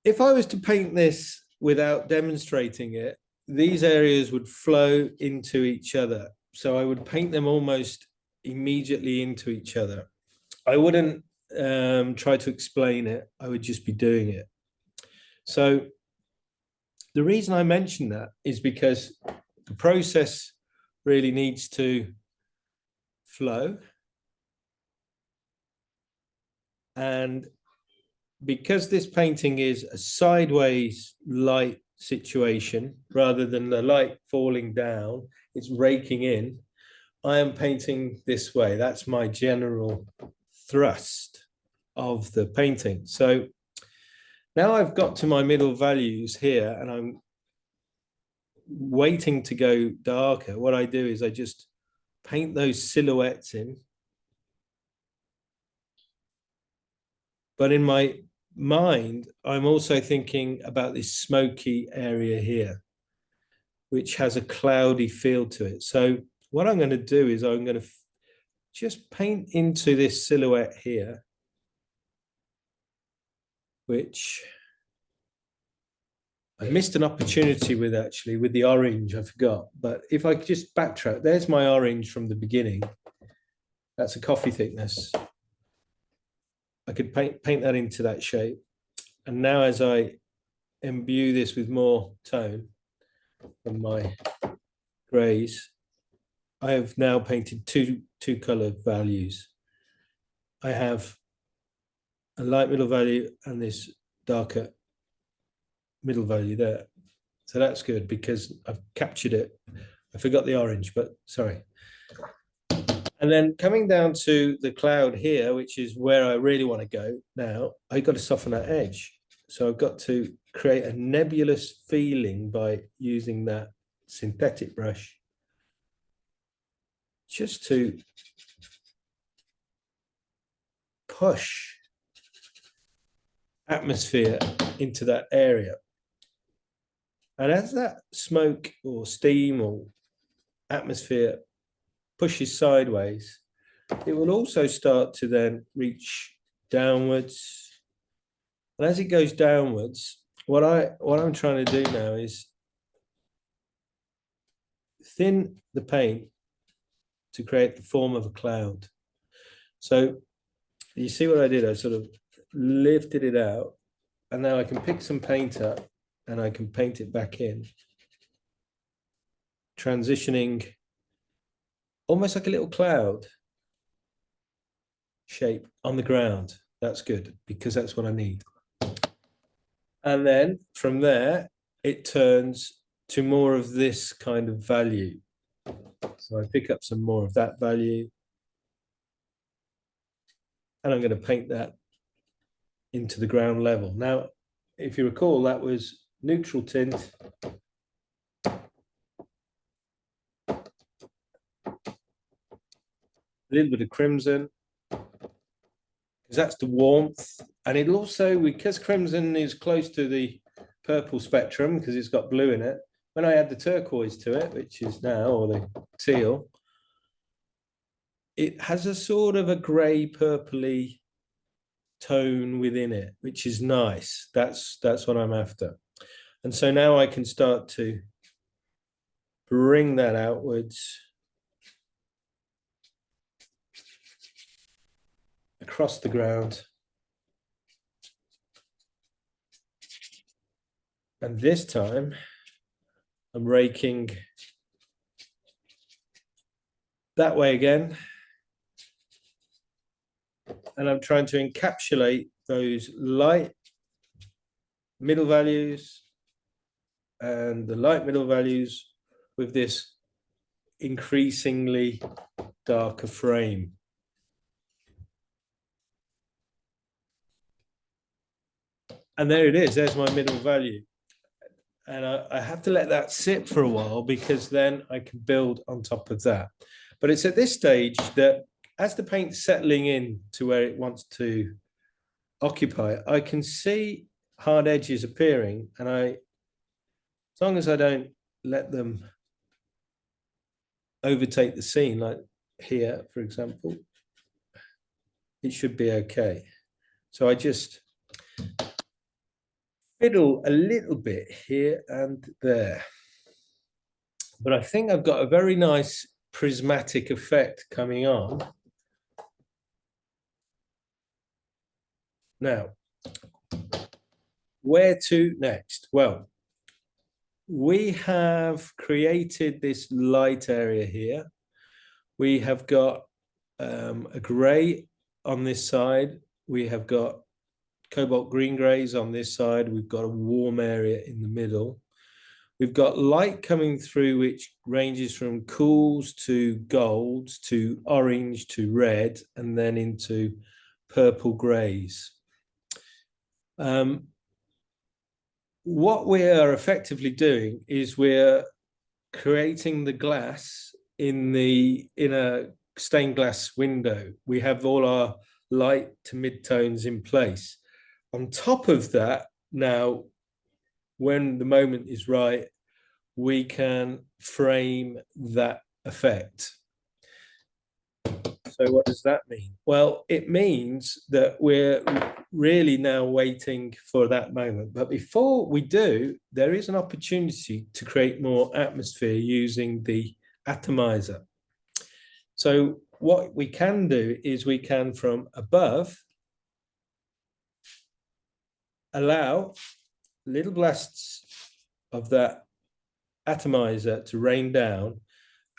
If I was to paint this without demonstrating it, these areas would flow into each other. So I would paint them almost immediately into each other. I wouldn't try to explain it. I would just be doing it. So the reason I mention that is because the process really needs to flow. And because this painting is a sideways light situation, rather than the light falling down, it's raking in, I am painting this way. That's my general thrust of the painting. So now I've got to my middle values here and I'm waiting to go darker. What I do is I just paint those silhouettes in. But in my mind, I'm also thinking about this smoky area here, which has a cloudy feel to it. So what I'm going to do is I'm going to just paint into this silhouette here, which I missed an opportunity with actually, with the orange, I forgot. But if I just backtrack, there's my orange from the beginning. That's a coffee thickness. I could paint that into that shape. And now as I imbue this with more tone from my grays, I have now painted two color values. I have a light middle value and this darker middle value there. So that's good because I've captured it. I forgot the orange, but sorry. And then coming down to the cloud here, which is where I really want to go now, I've got to soften that edge. So I've got to create a nebulous feeling by using that synthetic brush just to push atmosphere into that area. And as that smoke or steam or atmosphere pushes sideways, it will also start to then reach downwards. And as it goes downwards, what I'm trying to do now is thin the paint to create the form of a cloud. So you see what I did? I sort of lifted it out, and now I can pick some paint up and I can paint it back in, transitioning almost like a little cloud shape on the ground. That's good because that's what I need. And then from there, it turns to more of this kind of value. So I pick up some more of that value, and I'm going to paint that into the ground level. Now, if you recall, that was neutral tint. A little bit of crimson, because that's the warmth. And it'll also, because crimson is close to the purple spectrum, because it's got blue in it, when I add the turquoise to it, which is now, or the teal, it has a sort of a grey purpley tone within it, which is nice. That's what I'm after. And so now I can start to bring that outwards across the ground. And this time I'm raking that way again. And I'm trying to encapsulate those light middle values and the light middle values with this increasingly darker frame. And there it is, there's my middle value. And I have to let that sit for a while because then I can build on top of that. But it's at this stage that as the paint's settling in to where it wants to occupy, I can see hard edges appearing, and as long as I don't let them overtake the scene, like here, for example, it should be okay. So I just fiddle a little bit here and there. But I think I've got a very nice prismatic effect coming on. Now, where to next? Well, we have created this light area here. We have got a grey on this side. We have got cobalt green greys on this side. We've got a warm area in the middle. We've got light coming through, which ranges from cools to golds to orange to red, and then into purple greys. What we are effectively doing is we're creating the glass in a stained glass window. We have all our light to mid-tones in place. On top of that, now, when the moment is right, we can frame that effect. So what does that mean? Well, it means that we're really now waiting for that moment. But before we do, there is an opportunity to create more atmosphere using the atomizer. So what we can do is we can, from above, allow little blasts of that atomizer to rain down,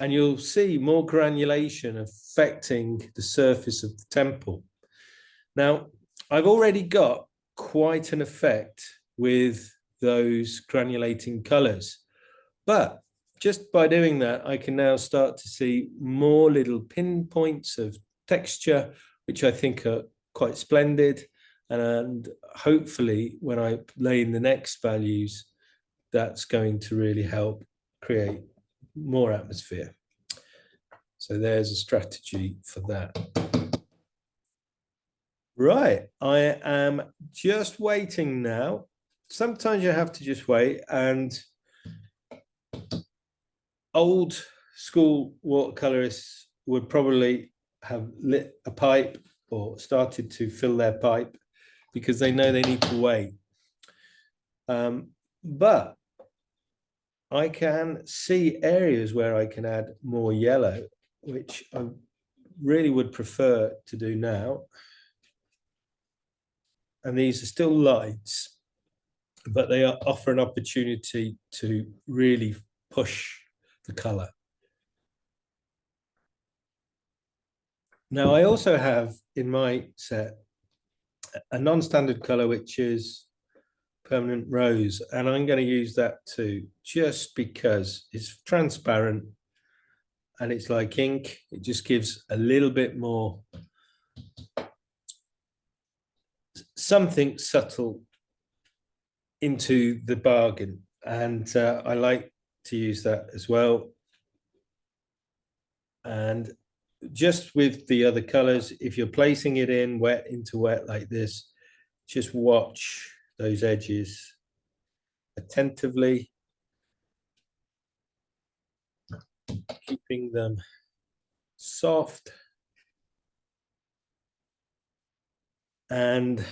and you'll see more granulation affecting the surface of the temple. Now, I've already got quite an effect with those granulating colors. But just by doing that, I can now start to see more little pinpoints of texture, which I think are quite splendid. And hopefully when I lay in the next values, that's going to really help create more atmosphere. So there's a strategy for that. Right, I am just waiting now. Sometimes you have to just wait, and old school watercolorists would probably have lit a pipe or started to fill their pipe because they know they need to wait. But I can see areas where I can add more yellow, which I really would prefer to do now. And these are still lights, but they offer an opportunity to really push the color. Now, I also have in my set a non-standard color, which is permanent rose, and I'm going to use that too, just because it's transparent and it's like ink. It just gives a little bit more something subtle into the bargain, and I like to use that as well. And just with the other colors, if you're placing it in wet into wet like this, just watch those edges attentively, keeping them soft and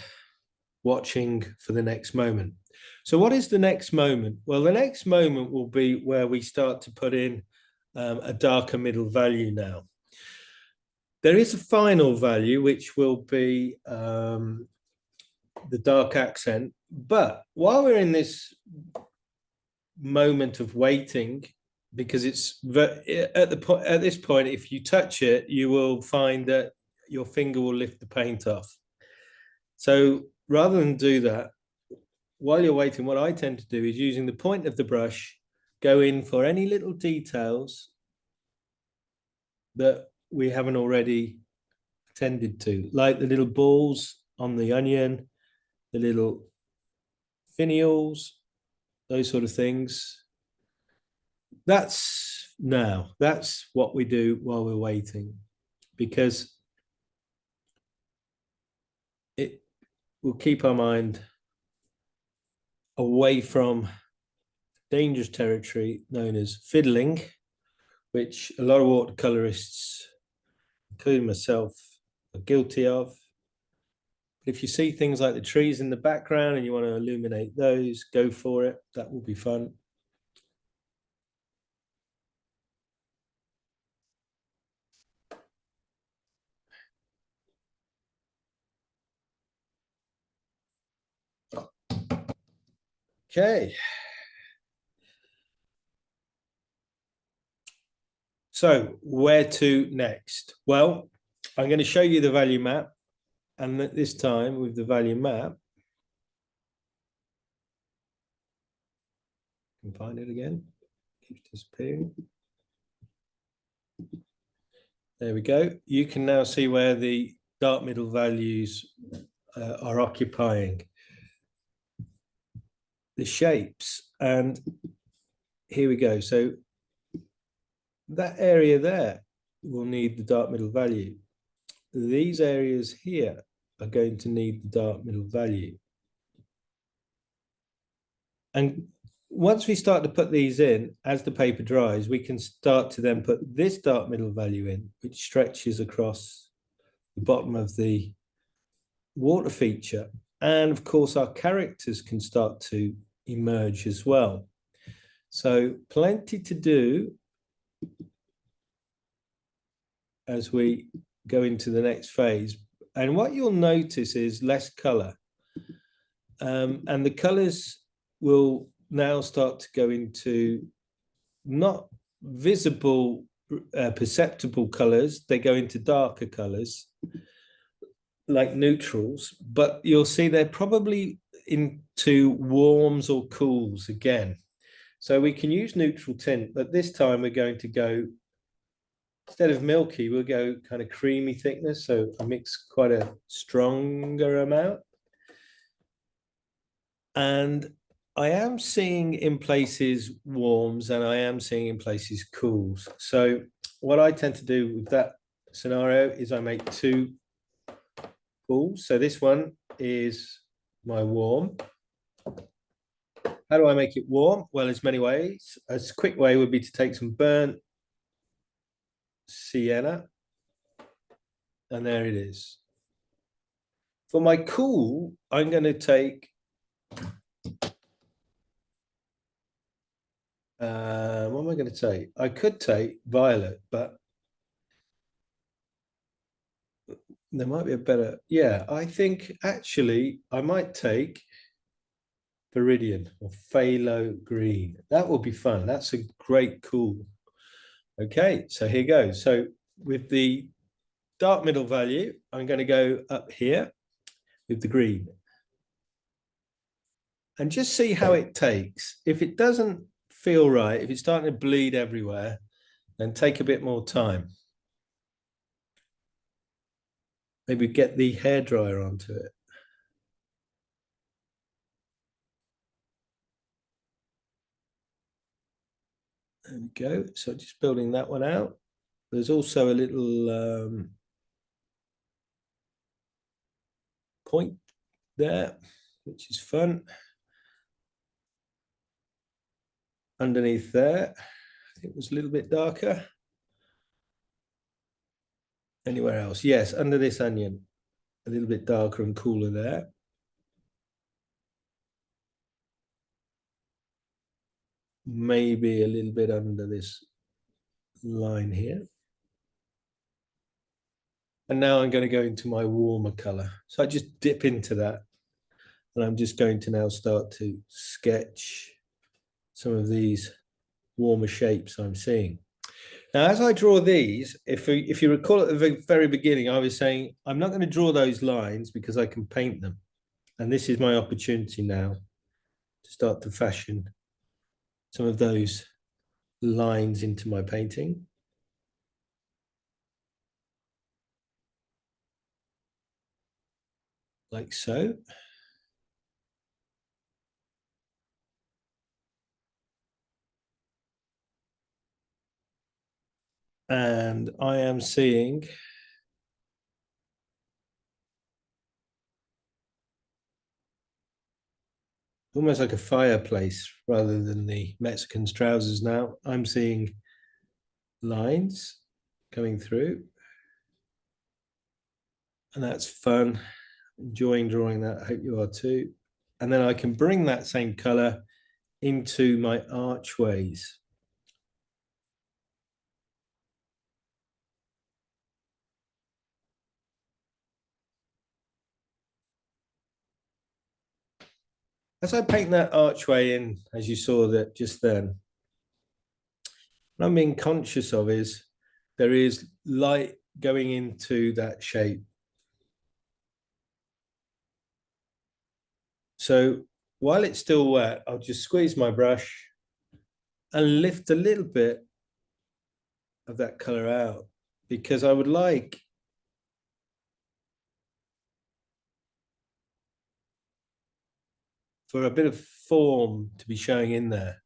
watching for the next moment. So what is the next moment? Well, the next moment will be where we start to put in a darker middle value now. There is a final value, which will be the dark accent. But while we're in this moment of waiting, because it's at this point, if you touch it, you will find that your finger will lift the paint off. So rather than do that, while you're waiting, what I tend to do is using the point of the brush, go in for any little details that we haven't already attended to, like the little balls on the onion, the little finials, those sort of things. That's what we do while we're waiting, because it will keep our mind away from dangerous territory known as fiddling, which a lot of watercolorists, including myself, are guilty of. If you see things like the trees in the background and you want to illuminate those, go for it. That will be fun. Okay. So where to next? Well, I'm going to show you the value map. And this time with the value map, you can find it again. Keeps disappearing. There we go. You can now see where the dark middle values are occupying the shapes. And here we go. So that area there will need the dark middle value. These areas here are going to need the dark middle value. And once we start to put these in, as the paper dries, we can start to then put this dark middle value in, which stretches across the bottom of the water feature. And of course, our characters can start to emerge as well. So plenty to do as we go into the next phase. And what you'll notice is less color. And the colors will now start to go into not visible, perceptible colors. They go into darker colors, like neutrals. But you'll see they're probably into warms or cools again. So we can use neutral tint, but this time we're going to go, instead of milky, we'll go kind of creamy thickness. So I mix quite a stronger amount. And I am seeing in places warms and I am seeing in places cools. So what I tend to do with that scenario is I make two cools. So this one is my warm. How do I make it warm? Well, there's many ways. A quick way would be to take some burnt sienna, and there it is. For my cool, I'm going to take what am I going to take? I could take violet, but there might be a better. Yeah, I think actually I might take Viridian or phthalo green. That will be fun. That's a great cool. Okay, so here goes. So with the dark middle value, I'm going to go up here with the green. And just see how it takes. If it doesn't feel right, if it's starting to bleed everywhere, then take a bit more time. Maybe get the hairdryer onto it. There we go. So just building that one out. There's also a little point there, which is fun. Underneath there, it was a little bit darker. Anywhere else? Yes, under this onion, a little bit darker and cooler there. Maybe a little bit under this line here. And now I'm going to go into my warmer color. So I just dip into that. And I'm just going to now start to sketch some of these warmer shapes I'm seeing. Now, as I draw these, if you recall at the very beginning, I was saying, I'm not going to draw those lines because I can paint them. And this is my opportunity now to start to fashion some of those lines into my painting. Like so. And I am seeing almost like a fireplace rather than the Mexican's trousers now. I'm seeing lines coming through. And that's fun. Enjoying drawing that. I hope you are too. And then I can bring that same color into my archways. As I paint that archway in, as you saw that just then, what I'm being conscious of is there is light going into that shape. So while it's still wet, I'll just squeeze my brush and lift a little bit of that color out, because I would like for a bit of form to be showing in there.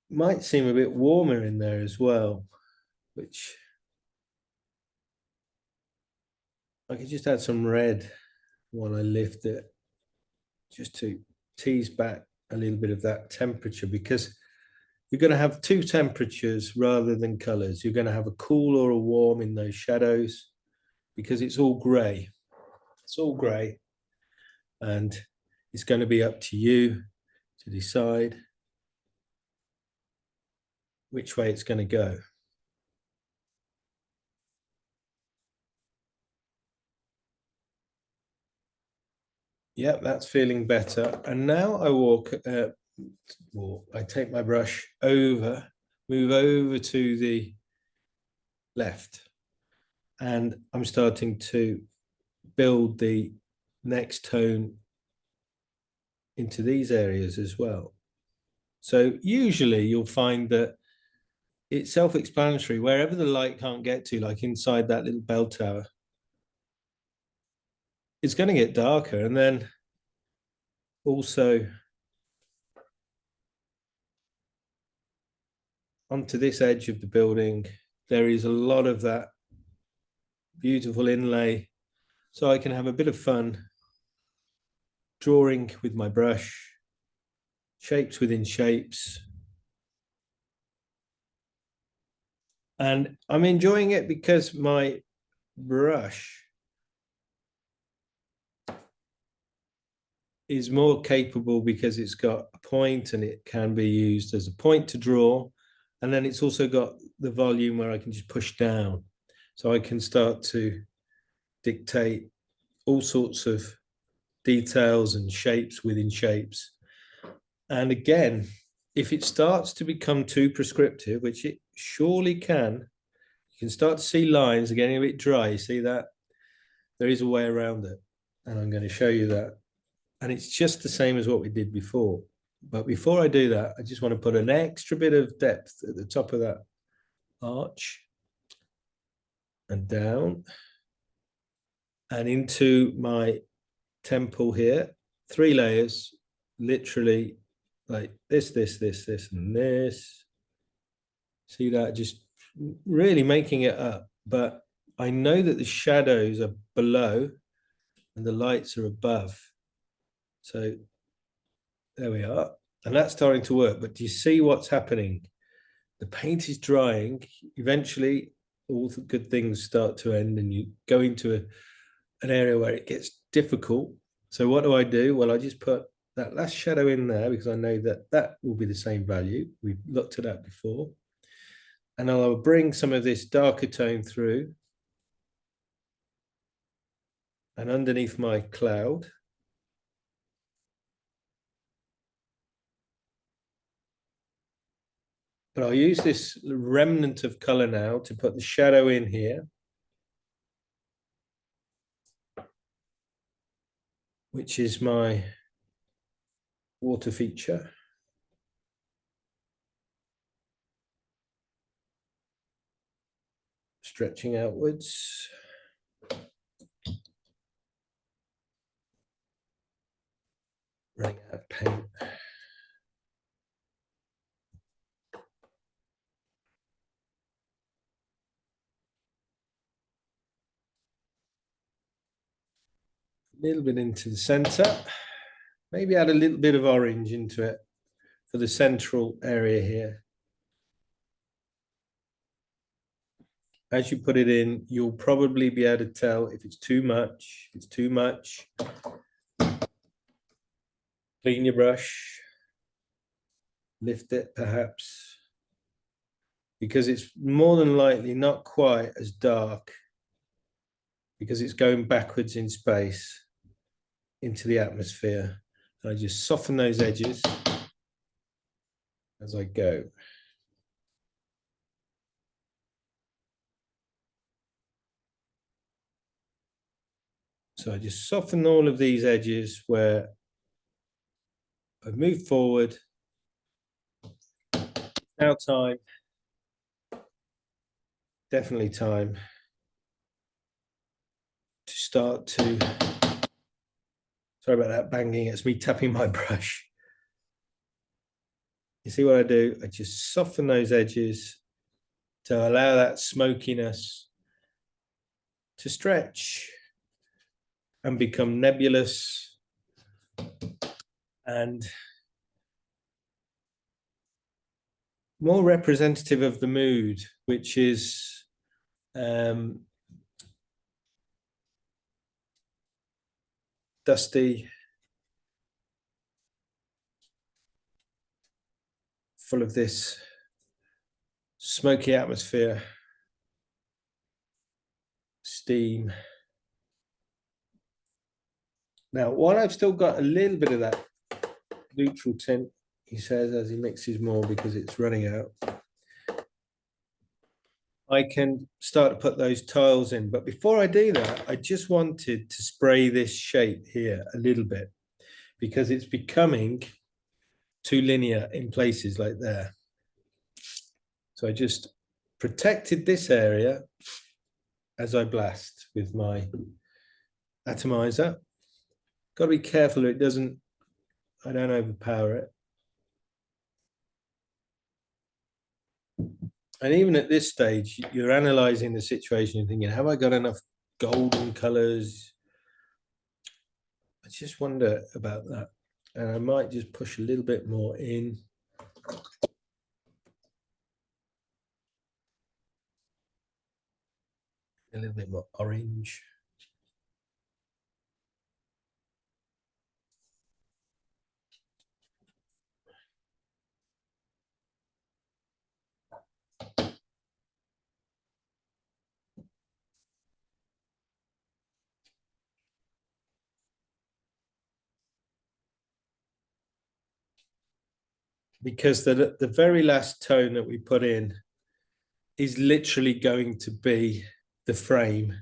Might seem a bit warmer in there as well, which I could just add some red when I lift it, just to tease back a little bit of that temperature, because you're going to have two temperatures rather than colors. You're going to have a cool or a warm in those shadows, because it's all gray. It's all gray. And it's going to be up to you to decide which way it's going to go. Yep, that's feeling better. And now I I take my brush over, move over to the left, and I'm starting to build the next tone into these areas as well. So usually you'll find that it's self-explanatory. Wherever the light can't get to, like inside that little bell tower, it's going to get darker. And then also onto this edge of the building, there is a lot of that beautiful inlay. So I can have a bit of fun drawing with my brush, shapes within shapes. And I'm enjoying it because my brush is more capable because it's got a point and it can be used as a point to draw. And then it's also got the volume where I can just push down. So I can start to dictate all sorts of details and shapes within shapes. And again, if it starts to become too prescriptive, which it surely can, you can start to see lines getting a bit dry. You see that? There is a way around it. And I'm going to show you that. And it's just the same as what we did before. But before I do that, I just want to put an extra bit of depth at the top of that arch and down and into my temple here. 3 layers, literally like this, and this. See that? Just really making it up. But I know that the shadows are below and the lights are above. So there we are. And that's starting to work. But do you see what's happening? The paint is drying. Eventually, all the good things start to end and you go into an area where it gets difficult. So what do? Well, I just put that last shadow in there because I know that that will be the same value. We've looked at that before. And I'll bring some of this darker tone through and underneath my cloud. But I'll use this remnant of color now to put the shadow in here, which is my water feature. Stretching outwards. Running out of paint. A little bit into the center. Maybe add a little bit of orange into it for the central area here. As you put it in, you'll probably be able to tell if it's too much. If it's too much, clean your brush, lift it perhaps, because it's more than likely not quite as dark because it's going backwards in space into the atmosphere. And I just soften those edges as I go. So I just soften all of these edges where I've moved forward. Now time, definitely time to start to, sorry about that banging, it's me tapping my brush. You see what I do? I just soften those edges to allow that smokiness to stretch and become nebulous and more representative of the mood, which is dusty, full of this smoky atmosphere, steam. Now, while I've still got a little bit of that neutral tint, he says, as he mixes more because it's running out, I can start to put those tiles in. But before I do that, I just wanted to spray this shape here a little bit because it's becoming too linear in places like there. So I just protected this area as I blast with my atomizer. Got to be careful it doesn't, I don't overpower it. And even at this stage, you're analyzing the situation and thinking, have I got enough golden colors? I just wonder about that. And I might just push a little bit more in. A little bit more orange. Because the very last tone that we put in is literally going to be the frame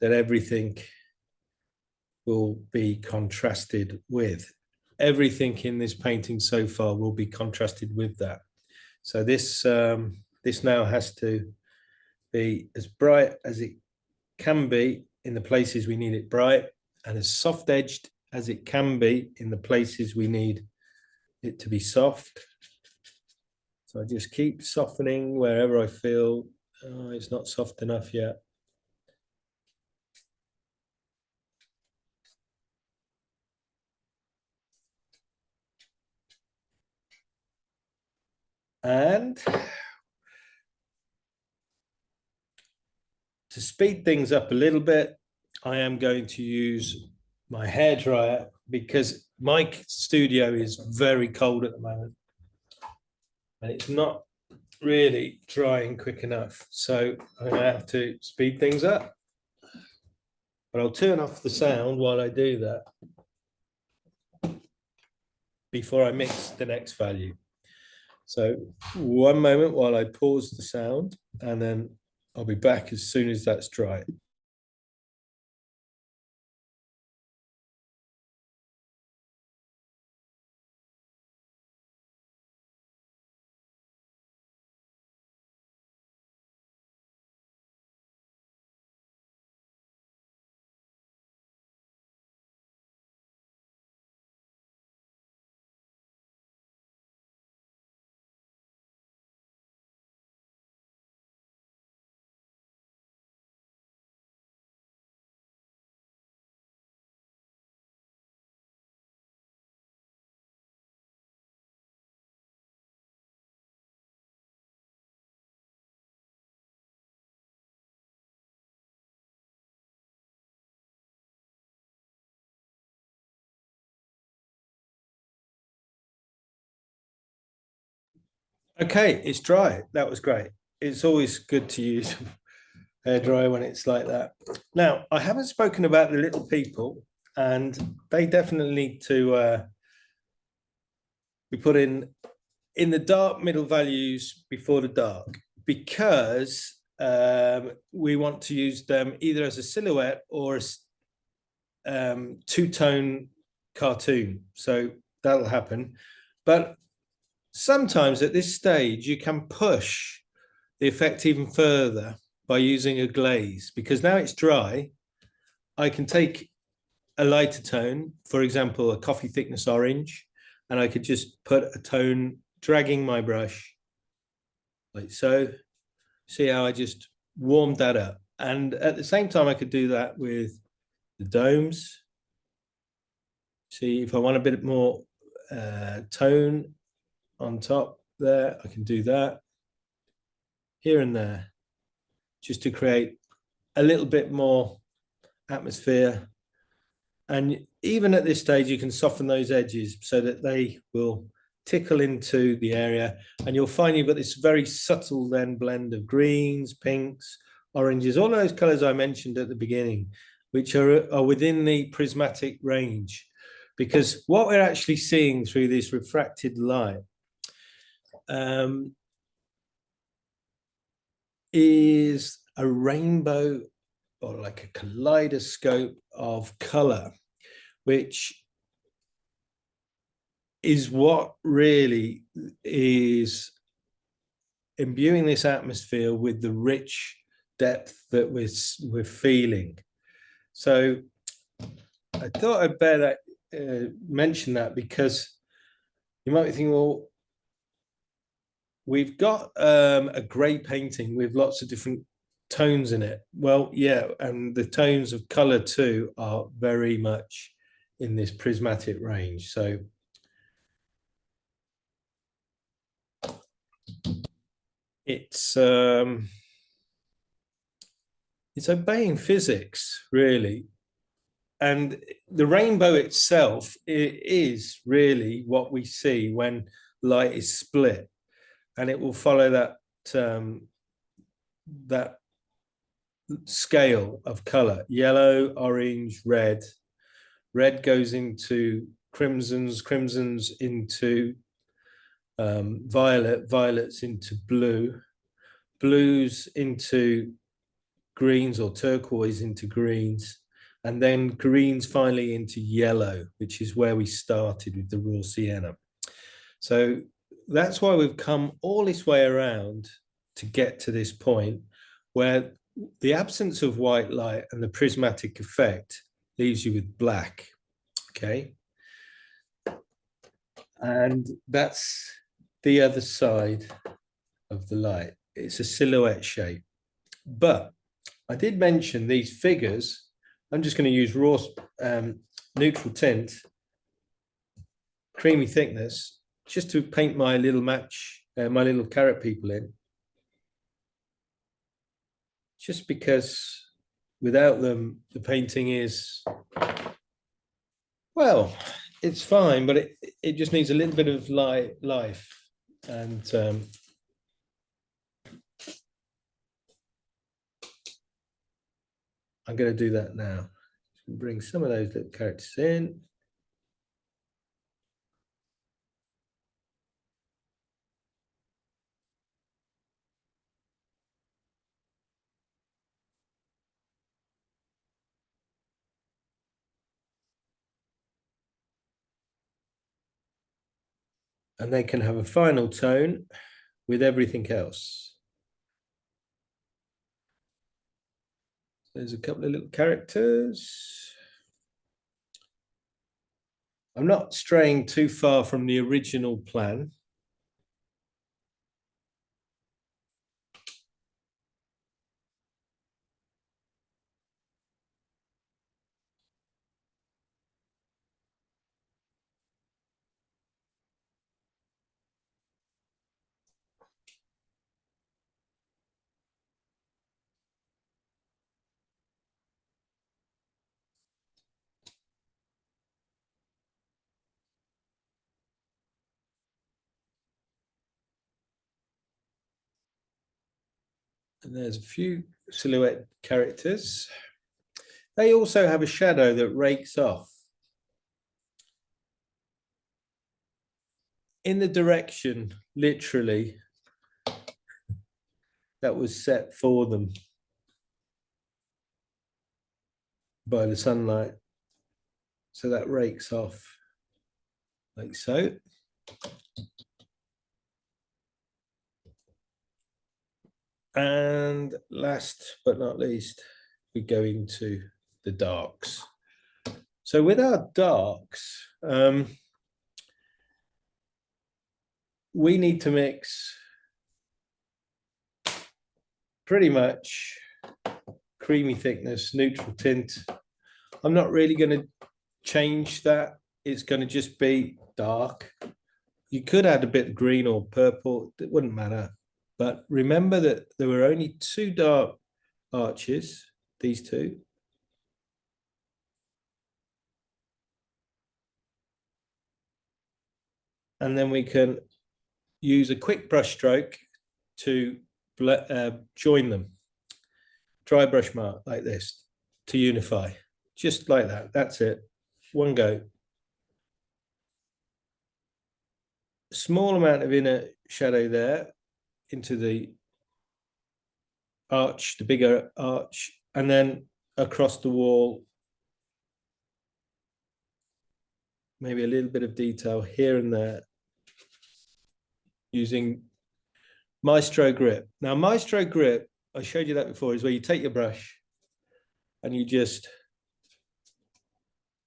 that everything will be contrasted with. Everything in this painting so far will be contrasted with that. So this now has to be as bright as it can be in the places we need it bright, and as soft edged as it can be in the places we need it to be soft. So I just keep softening wherever I feel it's not soft enough yet. And to speed things up a little bit, I am going to use my hairdryer because my studio is very cold at the moment and it's not really drying quick enough. So I'm going to have to speed things up. But I'll turn off the sound while I do that before I mix the next value. So one moment while I pause the sound, and then I'll be back as soon as that's dry. Okay, it's dry. That was great. It's always good to use hairdryer when it's like that. Now, I haven't spoken about the little people, and they definitely need to be put in the dark middle values before the dark, because we want to use them either as a silhouette or as two-tone cartoon. So that'll happen. But sometimes at this stage, you can push the effect even further by using a glaze, because now it's dry. I can take a lighter tone, for example, a coffee thickness orange, and I could just put a tone, dragging my brush like so. See how I just warmed that up. And at the same time, I could do that with the domes. See, if I want a bit more tone on top there, I can do that here and there, just to create a little bit more atmosphere. And even at this stage, you can soften those edges so that they will tickle into the area, and you'll find you've got this very subtle then blend of greens, pinks, oranges, all those colors I mentioned at the beginning, which are within the prismatic range. Because what we're actually seeing through this refracted light is a rainbow, or like a kaleidoscope of color, which is what really is imbuing this atmosphere with the rich depth that we're feeling. So I thought I'd better mention that, because you might be thinking, well, we've got a grey painting with lots of different tones in it. Well, yeah, and the tones of colour too are very much in this prismatic range. So it's obeying physics, really. And the rainbow itself is really what we see when light is split, and it will follow that that scale of color: yellow, orange, red. Red goes into crimsons, crimsons into violet, violets into blue, blues into greens, or turquoise into greens, and then greens finally into yellow, which is where we started with the raw sienna. So that's why we've come all this way around to get to this point where the absence of white light and the prismatic effect leaves you with black. Okay. And that's the other side of the light. It's a silhouette shape. But I did mention these figures. I'm just going to use raw neutral tint, creamy thickness, just to paint my little match, my little carrot people in. Just because without them, the painting is, well, it's fine, but it just needs a little bit of life. And I'm going to do that now. Bring some of those little characters in. And they can have a final tone with everything else. There's a couple of little characters. I'm not straying too far from the original plan. And there's a few silhouette characters. They also have a shadow that rakes off in the direction, literally, that was set for them by the sunlight. So that rakes off like so. And last but not least, we go into the darks. So with our darks, we need to mix pretty much creamy thickness, neutral tint. I'm not really going to change that. It's going to just be dark. You could add a bit of green or purple. It wouldn't matter. But remember that there were only two dark arches, these two. And then we can use a quick brush stroke to join them. Dry brush mark like this to unify. Just like that. That's it. One go. Small amount of inner shadow there into the arch, the bigger arch, and then across the wall maybe a little bit of detail here and there using Maestro grip. Now, Maestro grip, I showed you that before, is where you take your brush and you just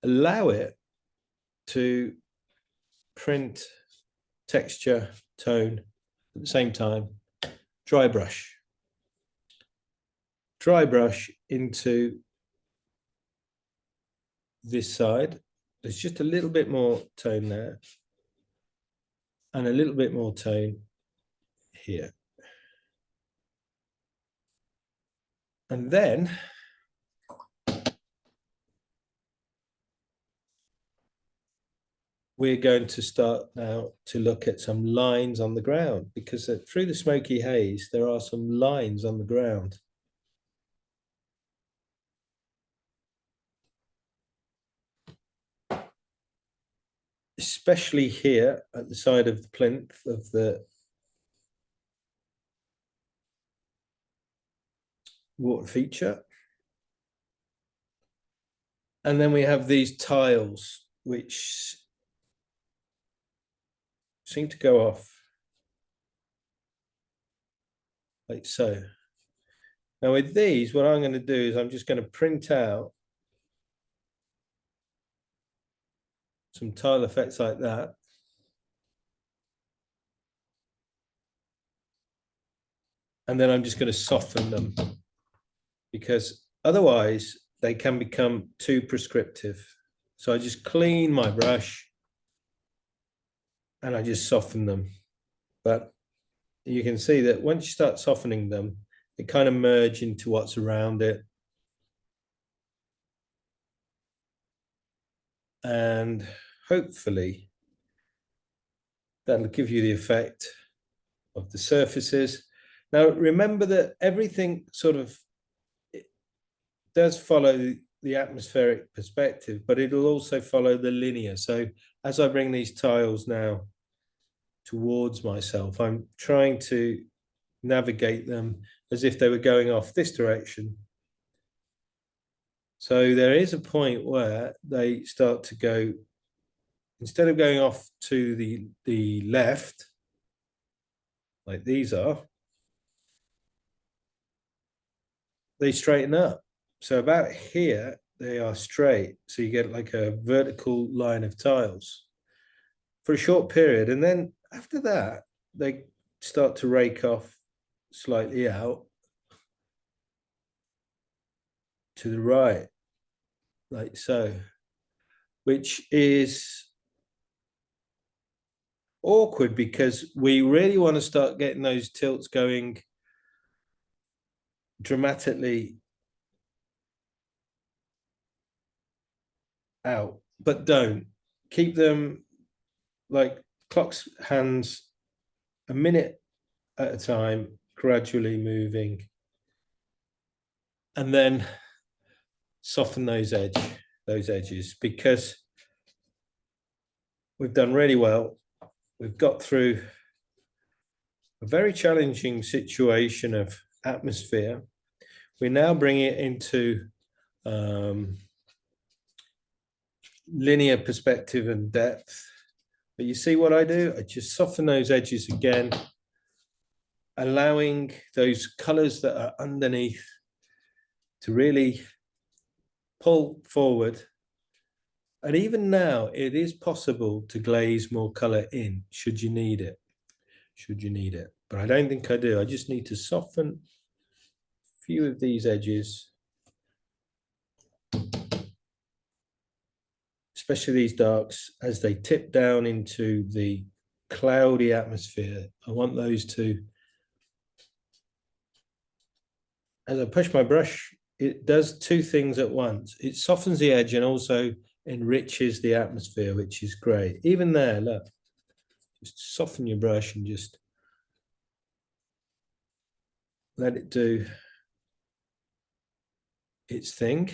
allow it to print texture, tone at the same time. Dry brush into this side. There's just a little bit more tone there and a little bit more tone here. And then we're going to start now to look at some lines on the ground, because through the smoky haze, there are some lines on the ground. Especially here at the side of the plinth of the water feature. And then we have these tiles, which seem to go off like so. Now with these, what I'm going to do is I'm just going to print out some tile effects like that. And then I'm just going to soften them, because otherwise they can become too prescriptive. So I just clean my brush and I just soften them. But you can see that once you start softening them, they kind of merge into what's around it. And hopefully that'll give you the effect of the surfaces. Now, remember that everything sort of does follow the atmospheric perspective, but it'll also follow the linear. So as I bring these tiles now towards myself, I'm trying to navigate them as if they were going off this direction. So there is a point where they start to go, instead of going off to the left, like these are, they straighten up. So about here, they are straight. So you get like a vertical line of tiles for a short period. And then after that, they start to rake off slightly out to the right, like so, which is awkward because we really want to start getting those tilts going dramatically out, but don't. Keep them like clock's hands, a minute at a time, gradually moving, and then soften those edges, because we've done really well. We've got through a very challenging situation of atmosphere. We now bring it into linear perspective and depth. But you see what I do? I just soften those edges again, allowing those colors that are underneath to really pull forward. And even now, it is possible to glaze more color in, should you need it. But I don't think I do. I just need to soften a few of these edges, especially these darks, as they tip down into the cloudy atmosphere. I want those to, as I push my brush, it does two things at once. It softens the edge and also enriches the atmosphere, which is great. Even there, look, just soften your brush and just let it do its thing.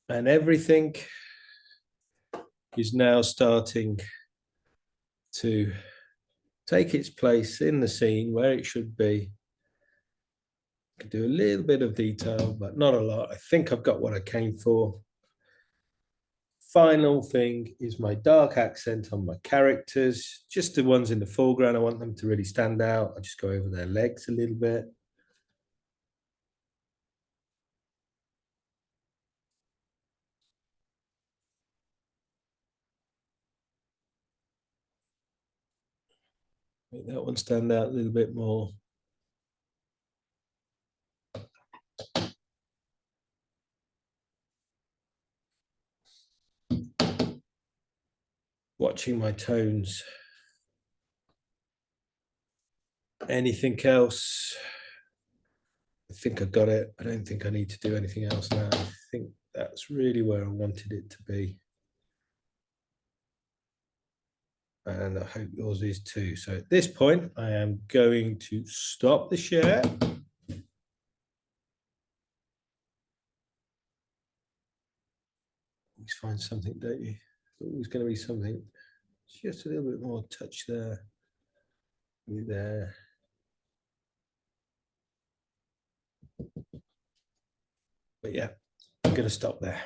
And everything is now starting to take its place in the scene where it should be. Could do a little bit of detail, but not a lot. I think I've got what I came for. Final thing is my dark accent on my characters, just the ones in the foreground. I want them to really stand out. I just go over their legs a little bit. Make that one stand out a little bit more. Watching my tones. Anything else? I think I got it. I don't think I need to do anything else now. I think that's really where I wanted it to be. And I hope yours is too. So at this point, I am going to stop the share. Always find something, don't you? There's always going to be something. Just a little bit more touch there. There. But yeah, I'm going to stop there.